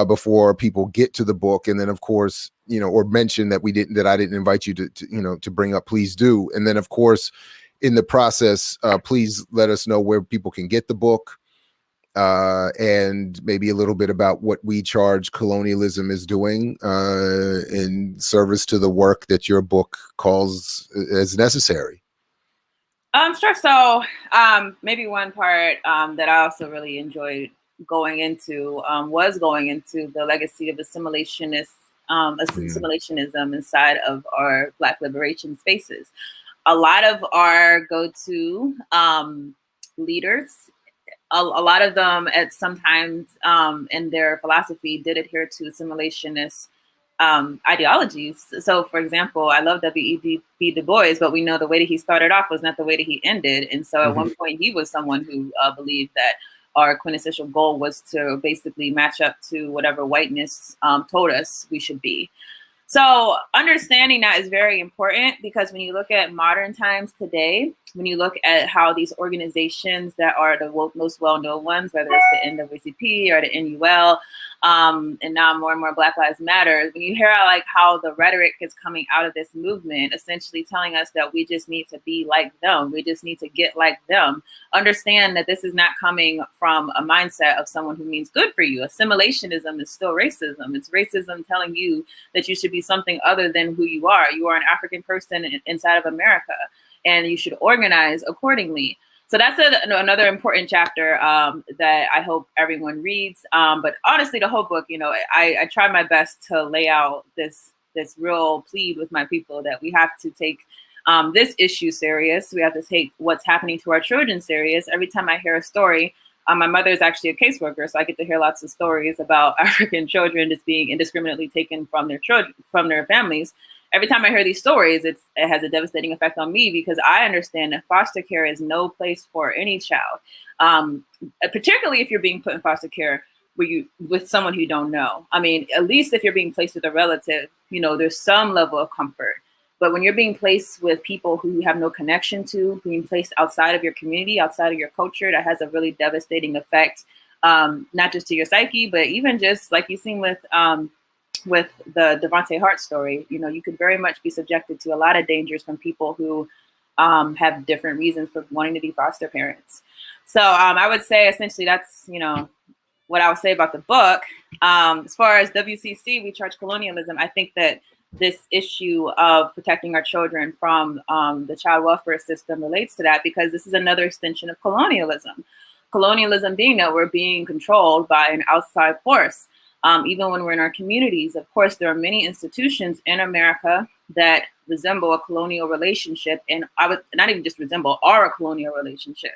before people get to the book, and then of course, or mention that I didn't invite you to bring up, please do. And then of course, in the process, please let us know where people can get the book, and maybe a little bit about what We Charge Colonialism is doing in service to the work that your book calls as necessary. Sure. So maybe one part that I also really enjoyed going into the legacy of assimilationism inside of our Black liberation spaces. A lot of our go-to leaders, a lot of them at sometimes in their philosophy did adhere to assimilationist ideologies. So, for example, I love W.E.B. Du Bois, but we know the way that he started off was not the way that he ended. And so at one point, he was someone who believed that our quintessential goal was to basically match up to whatever whiteness told us we should be. So understanding that is very important, because when you look at modern times today, when you look at how these organizations that are the most well-known ones, whether it's the NAACP or the NUL, and now more and more Black Lives Matter, when you hear how the rhetoric is coming out of this movement, essentially telling us that we just need to be like them, we just need to get like them, understand that this is not coming from a mindset of someone who means good for you. Assimilationism is still racism. It's racism telling you that you should be something other than who you are. You are an African person inside of America, and you should organize accordingly. So that's another important chapter that I hope everyone reads. But honestly, the whole book, I try my best to lay out this real plead with my people that we have to take this issue serious. We have to take what's happening to our children serious. Every time I hear a story, my mother is actually a caseworker, so I get to hear lots of stories about African children just being indiscriminately taken from their children, from their families. Every time I hear these stories, it has a devastating effect on me, because I understand that foster care is no place for any child, particularly if you're being put in foster care with someone who you don't know. I mean, at least if you're being placed with a relative, there's some level of comfort. But when you're being placed with people who you have no connection to, being placed outside of your community, outside of your culture, that has a really devastating effect, not just to your psyche, but even just like you've seen with the Devontae Hart story. You could very much be subjected to a lot of dangers from people who have different reasons for wanting to be foster parents. So I would say essentially that's, what I would say about the book. As far as WCC, We Charge Colonialism, I think that this issue of protecting our children from the child welfare system relates to that, because this is another extension of colonialism. Colonialism being that we're being controlled by an outside force. Even when we're in our communities, of course, there are many institutions in America that resemble a colonial relationship, and I would not even just resemble, are a colonial relationship.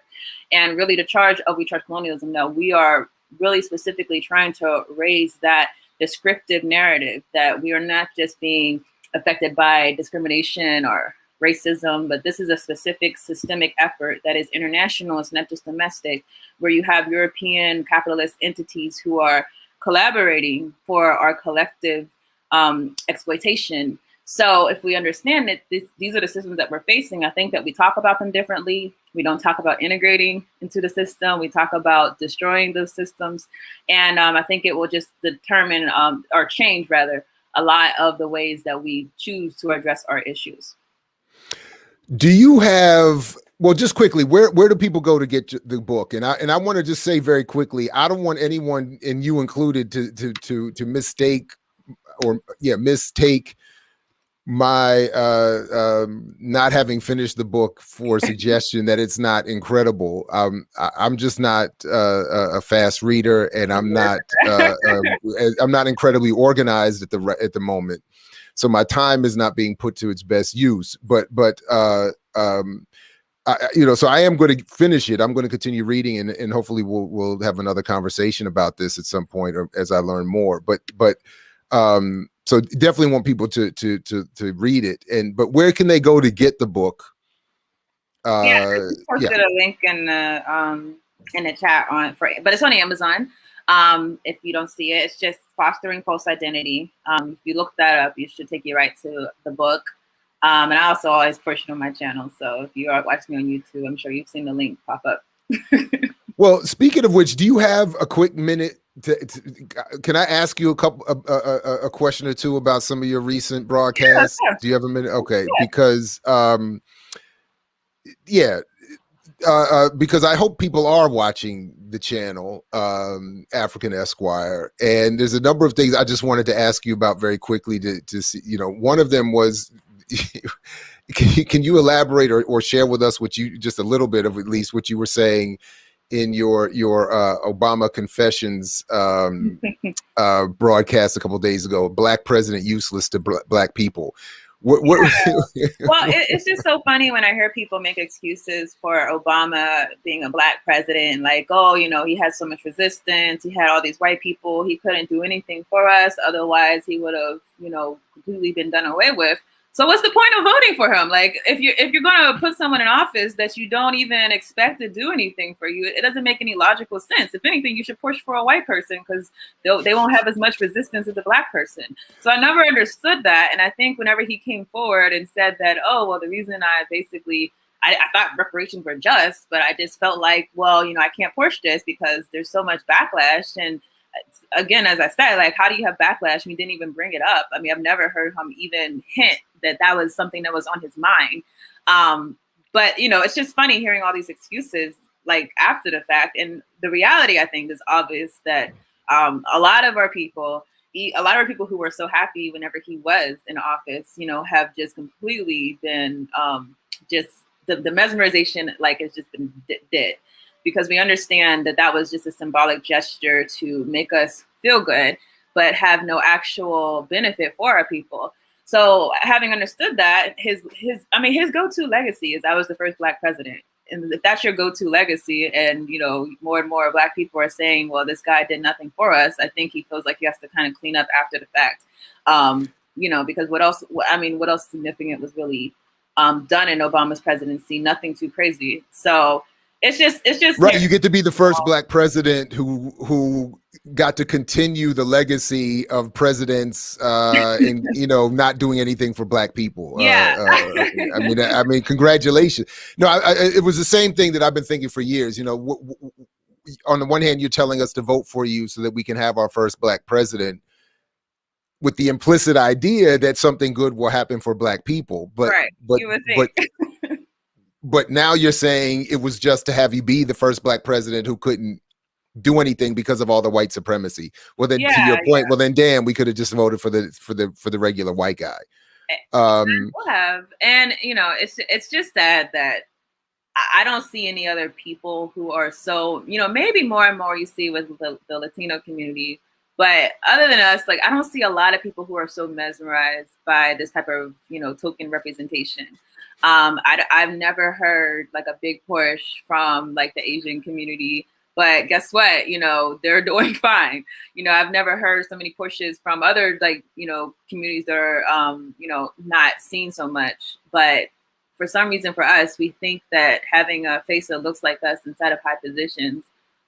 And really the charge of We Charge Colonialism, now we are really specifically trying to raise that descriptive narrative that we are not just being affected by discrimination or racism, but this is a specific systemic effort that is international. It's not just domestic, where you have European capitalist entities who are collaborating for our collective exploitation. So if we understand that these are the systems that we're facing, I think that we talk about them differently. We don't talk about integrating into the system. We talk about destroying those systems. And I think it will just determine or change rather a lot of the ways that we choose to address our issues. Do you have, well, just quickly, where do people go to get the book? And I want to just say very quickly, I don't want anyone, and you included, to mistake my not having finished the book for a suggestion that it's not incredible. I'm just not a fast reader, and I'm not incredibly organized at the moment. So my time is not being put to its best use, but so I am going to finish it. I'm going to continue reading, and hopefully we'll have another conversation about this at some point, or as I learn more. But so definitely want people to read it. But where can they go to get the book? I posted a link in the chat but it's on Amazon. If you don't see it, it's just Fostering False Identity. If you look that up, you should take you right to the book. And I also always push it on my channel. So if you are watching me on YouTube, I'm sure you've seen the link pop up. Well, speaking of which, do you have a quick minute can I ask you a question or two about some of your recent broadcasts? Yeah. Do you have a minute? Okay. Yeah. Because because I hope people are watching the channel, Afrikan Esquire, and there's a number of things I just wanted to ask you about very quickly to see. One of them was, can you elaborate or share with us what you, just a little bit of at least what you were saying in your Obama confessions broadcast a couple of days ago, Black President Useless to Black People. What? Well, it's just so funny when I hear people make excuses for Obama being a black president, like, oh, you know, he had so much resistance. He had all these white people. He couldn't do anything for us. Otherwise, he would have, you know, completely been done away with. So what's the point of voting for him? Like, if you're going to put someone in office that you don't even expect to do anything for you, it doesn't make any logical sense. If anything, you should push for a white person because they won't have as much resistance as a black person. So I never understood that. And I think whenever he came forward and said that, oh, well, the reason I thought reparations were just, but I just felt like, well, you know, I can't push this because there's so much backlash. And again, as I said, like, how do you have backlash? We didn't even bring it up. I mean, I've never heard him even hint that was something that was on his mind. But, you know, it's just funny hearing all these excuses like after the fact. And the reality, I think, is obvious that a lot of our people who were so happy whenever he was in office, you know, have just completely been just the mesmerization, like, has just been dead. Because we understand that was just a symbolic gesture to make us feel good, but have no actual benefit for our people. So having understood that, his go-to legacy is I was the first black president. And if that's your go-to legacy, and you know, more and more black people are saying, well, this guy did nothing for us, I think he feels like he has to kind of clean up after the fact. You know, because what else significant was really done in Obama's presidency? Nothing too crazy. So it's just right. You get to be the first black president who got to continue the legacy of presidents and, you know, not doing anything for black people. Yeah. I mean, congratulations. No, it was the same thing that I've been thinking for years. You know, on the one hand, you're telling us to vote for you so that we can have our first black president, with the implicit idea that something good will happen for black people. But right. But now you're saying it was just to have you be the first black president who couldn't do anything because of all the white supremacy. Well, then to your point, well then, damn, we could have just voted for the regular white guy. We'll have, and you know, it's just sad that I don't see any other people who are so, you know, maybe more and more you see with the Latino community, but other than us, like, I don't see a lot of people who are so mesmerized by this type of, you know, token representation. I've never heard like a big push from like the Asian community, but guess what? You know, they're doing fine. You know, I've never heard so many pushes from other, like, you know, communities that are, you know, not seen so much. But for some reason for us, we think that having a face that looks like us inside of high positions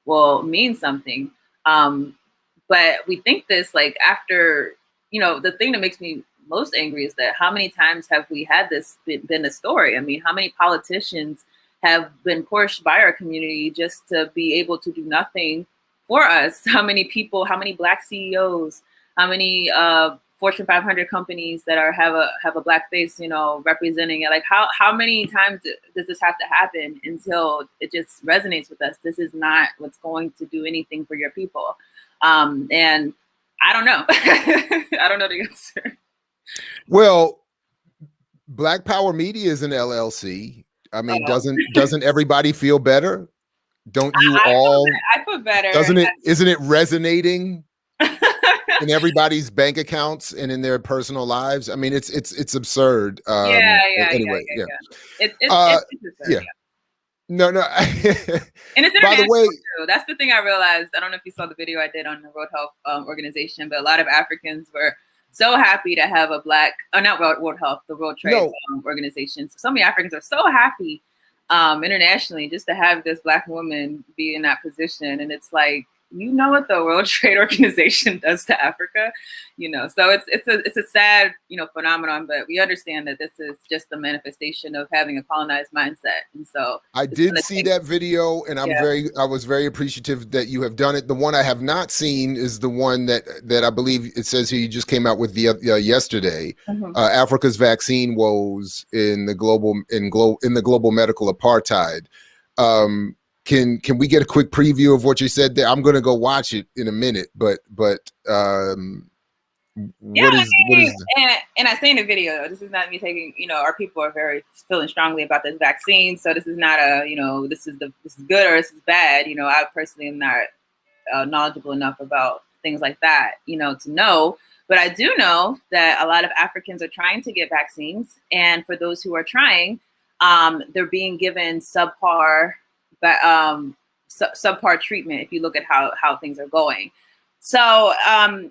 will mean something. But we think this like after, you know, the thing that makes me most angry is that how many times have we had this been a story? I mean, how many politicians have been pushed by our community just to be able to do nothing for us? How many people, how many black CEOs, how many Fortune 500 companies that have a black face, you know, representing it? Like how many times does this have to happen until it just resonates with us? This is not what's going to do anything for your people. And I don't know. I don't know the answer. Well, Black Power Media is an LLC. I mean, doesn't everybody feel better? Don't you all? I feel better. Isn't it resonating in everybody's bank accounts and in their personal lives? I mean, it's absurd. Anyway, yeah. It's absurd, yeah. No. And it's by the way, too. That's the thing I realized. I don't know if you saw the video I did on the World Health Organization, but a lot of Africans were so happy to have a black, not World Health, the World Trade Organization. So many Africans are so happy internationally just to have this black woman be in that position. And it's like, you know what the World Trade Organization does to Africa, you know? So it's a sad, you know, phenomenon, but we understand that this is just a manifestation of having a colonized mindset. And so I did see that video, and I was very appreciative that you have done it. The one I have not seen is the one that I believe it says here you just came out with yesterday, Africa's vaccine woes in the global medical apartheid. Can we get a quick preview of what you said there? I'm going to go watch it in a minute, but what is and I say in the video, this is not me taking, you know, our people are very feeling strongly about this vaccine. So this is not a, you know, this is good or this is bad. You know, I personally am not knowledgeable enough about things like that, you know, to know. But I do know that a lot of Africans are trying to get vaccines, and for those who are trying, they're being given subpar treatment. If you look at how things are going. So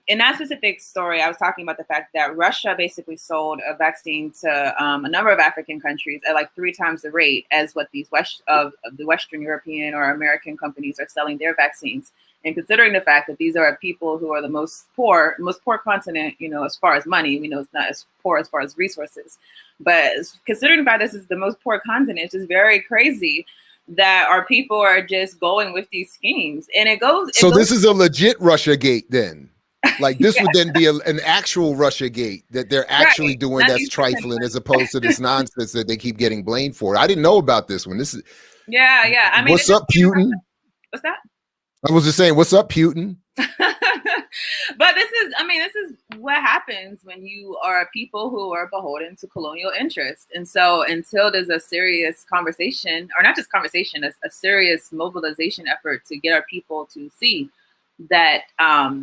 in that specific story, I was talking about the fact that Russia basically sold a vaccine to a number of African countries at like 3 times the rate as what these of the Western European or American companies are selling their vaccines. And considering the fact that these are people who are the most poor continent, as far as money, we know it's not as poor as far as resources. But considering the fact this is the most poor continent, it's just very crazy that our people are just going with these schemes. And this is a legit Russia gate then. Like this would then be an actual Russia gate that they're actually doing that's trifling as opposed to this nonsense that they keep getting blamed for. I didn't know about this one. This is I mean, what's up, Putin? What's that? I was just saying, what's up, Putin? But this is what happens when you are a people who are beholden to colonial interest. And so until there's a serious conversation, or not just conversation, a serious mobilization effort to get our people to see that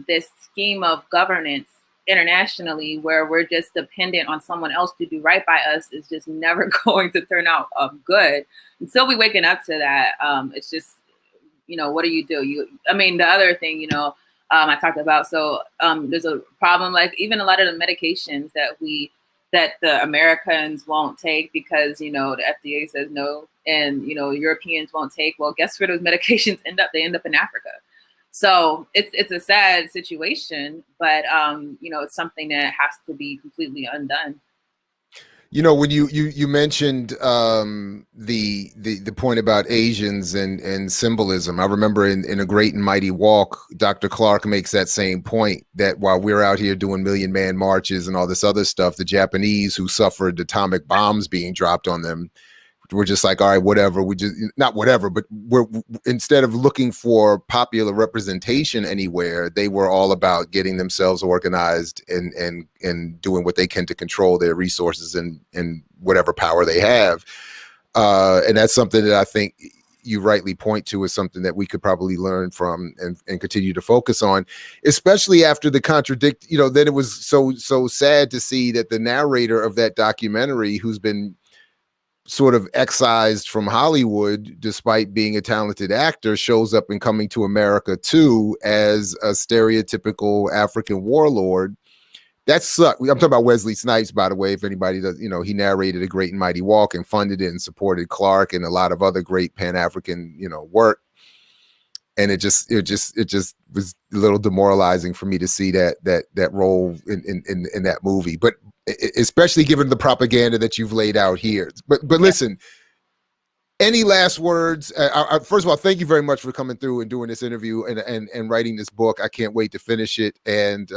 this scheme of governance internationally, where we're just dependent on someone else to do right by us, is just never going to turn out good. Until we waking up to that, it's just, what do you do? The other thing, I talked about. So there's a problem, like even a lot of the medications that the Americans won't take because, the FDA says no, and, Europeans won't take. Well, guess where those medications end up? They end up in Africa. So it's a sad situation, but, it's something that has to be completely undone. When you mentioned the point about Asians and symbolism, I remember in A Great and Mighty Walk, Dr. Clark makes that same point, that while we're out here doing Million Man marches and all this other stuff, the Japanese who suffered atomic bombs being dropped on them, we're just like, all right, whatever. We just not whatever, but we're instead of looking for popular representation anywhere, they were all about getting themselves organized and doing what they can to control their resources and whatever power they have. And that's something that I think you rightly point to as something that we could probably learn from and continue to focus on, especially after the then it was so sad to see that the narrator of that documentary, who's been sort of excised from Hollywood despite being a talented actor, shows up in Coming to America 2 as a stereotypical African warlord. That sucked. I'm talking about Wesley Snipes, by the way, if anybody does, he narrated A Great and Mighty Walk and funded it and supported Clark and a lot of other great Pan-African, work. And it just was a little demoralizing for me to see that role in that movie, but especially given the propaganda that you've laid out here. But listen, any last words? First of all, thank you very much for coming through and doing this interview and writing this book. I can't wait to finish it, and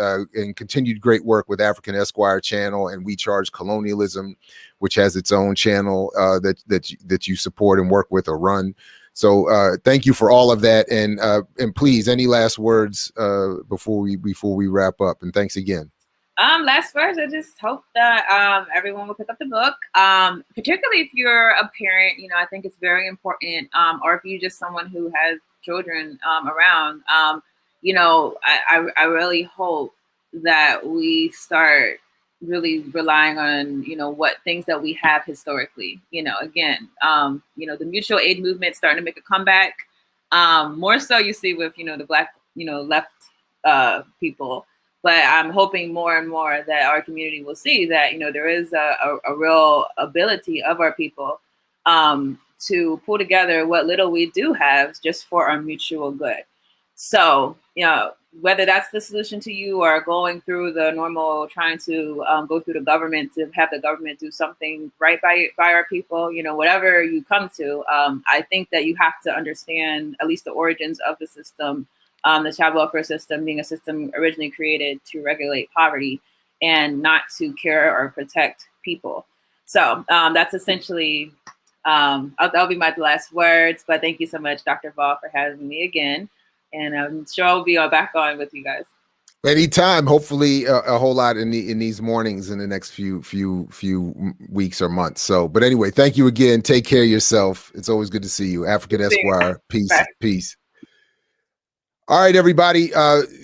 continued great work with African Esquire channel and We Charge Colonialism, which has its own channel that you support and work with or run. So thank you for all of that, and please, any last words before we wrap up? And thanks again. Last words, I just hope that everyone will pick up the book, particularly if you're a parent. I think it's very important, or if you're just someone who has children around. I really hope that we start really relying on, what things that we have historically. Again, the mutual aid movement starting to make a comeback. More so you see with, the Black, left people. But I'm hoping more and more that our community will see that, there is a real ability of our people to pull together what little we do have just for our mutual good. So, whether that's the solution to you or going through the normal, trying to go through the government to have the government do something right by our people, whatever you come to, I think that you have to understand at least the origins of the system. The child welfare system being a system originally created to regulate poverty and not to care or protect people. So that's essentially, that'll be my last words. But thank you so much, Dr. Ball, for having me again. And I'm sure I'll be back on with you guys. Anytime. Hopefully a whole lot in these mornings in the next few weeks or months. So, but anyway, thank you again. Take care of yourself. It's always good to see you. African Esquire. Peace. Bye. Peace. All right, everybody.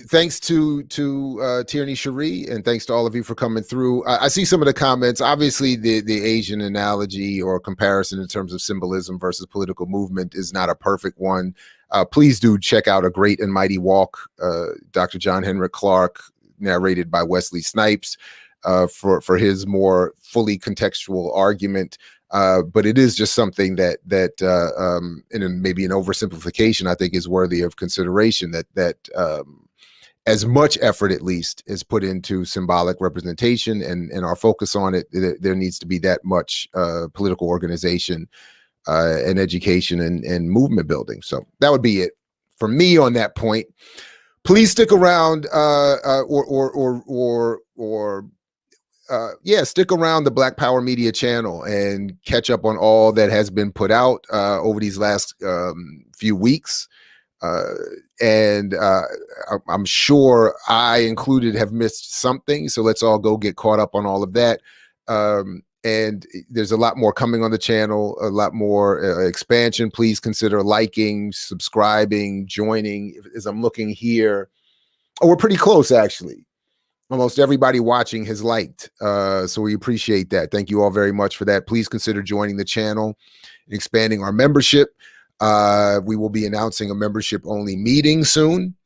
Thanks to Tierney Sheree, and thanks to all of you for coming through. I see some of the comments. Obviously, the Asian analogy or comparison in terms of symbolism versus political movement is not a perfect one. Please do check out A Great and Mighty Walk, Dr. John Henrik Clarke, narrated by Wesley Snipes, for his more fully contextual argument. But it is just something that in maybe an oversimplification, I think is worthy of consideration, that as much effort, at least, is put into symbolic representation and our focus on it, there needs to be that much political organization and education and movement building. So that would be it for me on that point. Please stick around stick around the Black Power Media channel and catch up on all that has been put out over these last few weeks. And I'm sure I included have missed something. So let's all go get caught up on all of that. And there's a lot more coming on the channel, a lot more expansion. Please consider liking, subscribing, joining. As I'm looking here, we're pretty close, actually. Almost everybody watching has liked. So we appreciate that. Thank you all very much for that. Please consider joining the channel and expanding our membership. We will be announcing a membership only meeting soon.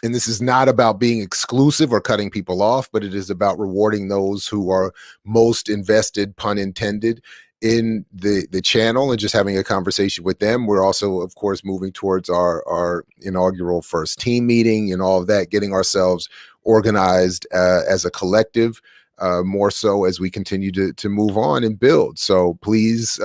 And this is not about being exclusive or cutting people off, but it is about rewarding those who are most invested, pun intended, in the channel and just having a conversation with them. We're also, of course, moving towards our inaugural first team meeting and all of that, getting ourselves organized as a collective, more so as we continue to move on and build. So please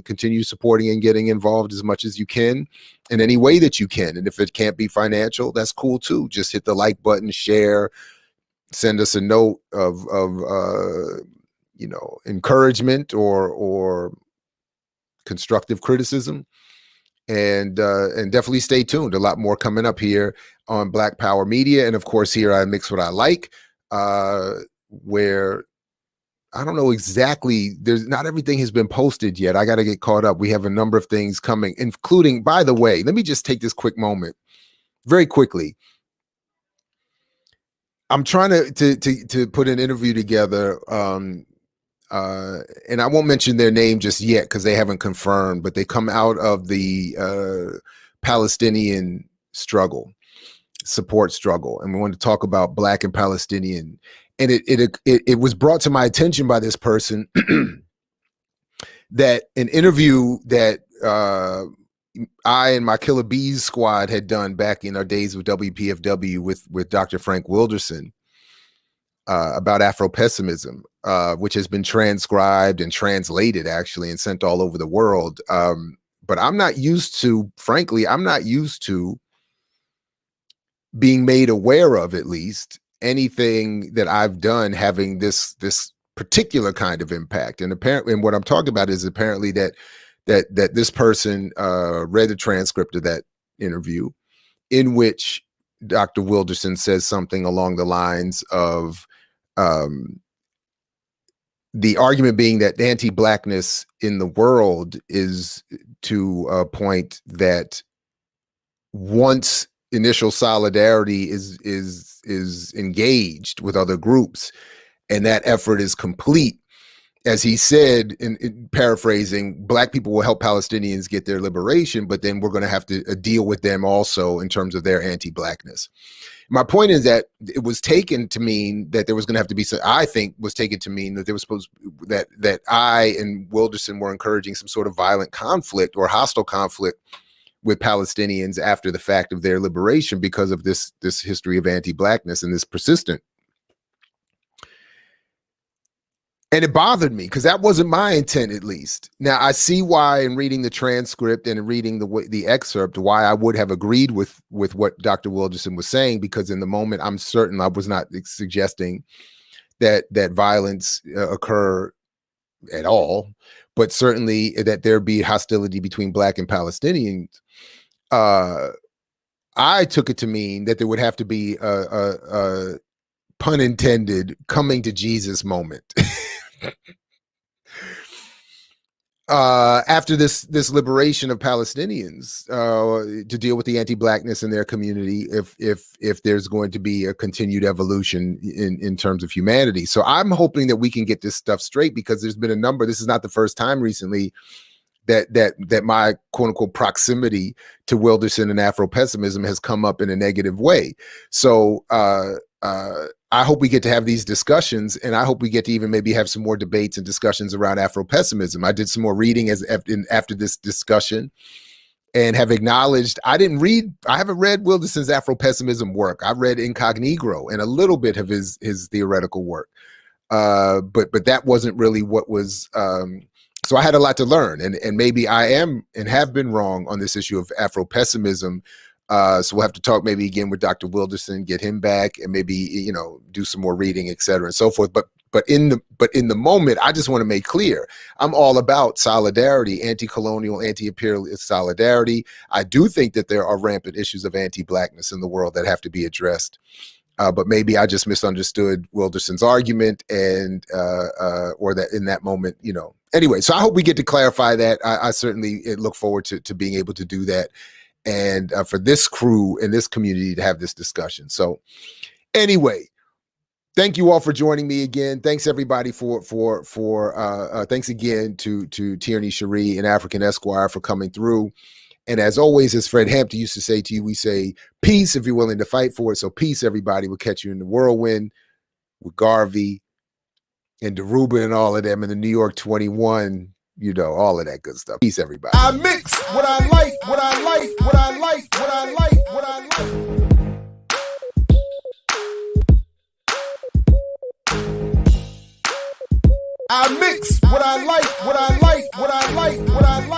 continue supporting and getting involved as much as you can in any way that you can. And if it can't be financial, that's cool too. Just hit the like button, share, send us a note of encouragement or constructive criticism, and definitely stay tuned. A lot more coming up here on Black Power Media. And of course, here I Mix What I Like, where I don't know exactly, not everything has been posted yet. I got to get caught up. We have a number of things coming, including, by the way, let me just take this quick moment very quickly. I'm trying to put an interview together, and I won't mention their name just yet because they haven't confirmed, but they come out of the Palestinian support struggle, and we want to talk about Black and Palestinian. And it was brought to my attention by this person that an interview that I and my Killer Bees squad had done back in our days with WPFW with Dr. Frank Wilderson about Afro-pessimism, which has been transcribed and translated actually and sent all over the world. But I'm not used to being made aware of, at least, anything that I've done having this particular kind of impact. And apparently, and what I'm talking about is apparently that this person read the transcript of that interview, in which Dr. Wilderson says something along the lines of the argument being that anti-Blackness in the world is to a point that once initial solidarity is engaged with other groups and that effort is complete, as he said, in paraphrasing, Black people will help Palestinians get their liberation, but then we're going to have to deal with them also in terms of their anti-Blackness. My point is that it was taken to mean that there was going to have to be some, I think was taken to mean that there was supposed that I and Wilderson were encouraging some sort of violent conflict or hostile conflict with Palestinians after the fact of their liberation because of this history of anti-Blackness and this persistent. And it bothered me because that wasn't my intent, at least. Now, I see why in reading the transcript and reading the excerpt, why I would have agreed with what Dr. Wilderson was saying, because in the moment, I'm certain I was not suggesting that violence occur at all, but certainly that there be hostility between Black and Palestinians. I took it to mean that there would have to be a pun intended, coming to Jesus moment. after this liberation of Palestinians, to deal with the anti-blackness in their community, if there's going to be a continued evolution in terms of humanity. So I'm hoping that we can get this stuff straight, because there's been a number. This is not the first time recently that my quote unquote proximity to Wilderson and Afro-pessimism has come up in a negative way. So I hope we get to have these discussions, and I hope we get to even maybe have some more debates and discussions around Afro-pessimism. I did some more reading after this discussion, and have acknowledged I haven't read Wilderson's Afro-pessimism work. I've read Incognegro and a little bit of his theoretical work, but that wasn't really what was. So I had a lot to learn, and maybe I am and have been wrong on this issue of Afro-pessimism. So we'll have to talk maybe again with Dr. Wilderson, get him back, and maybe, do some more reading, et cetera, and so forth. But in the moment, I just want to make clear, I'm all about solidarity, anti-colonial, anti-imperialist solidarity. I do think that there are rampant issues of anti-blackness in the world that have to be addressed. But maybe I just misunderstood Wilderson's argument, and or that in that moment, Anyway, so I hope we get to clarify that. I certainly look forward to being able to do that, and for this crew and this community to have this discussion. So anyway, thank you all for joining me again. Thanks everybody for thanks again to Tierney Sheree and Afrikan Esquire for coming through. And as always, as Fred Hampton used to say to you, we say peace if you're willing to fight for it. So peace, everybody. We'll catch you in the whirlwind with Garvey and Deruba and all of them, in the New York 21, all of that good stuff. Peace, everybody. I mix what I like, what I like, what I like, what I like, what I like. I mix what I like, what I like, what I like, what I like.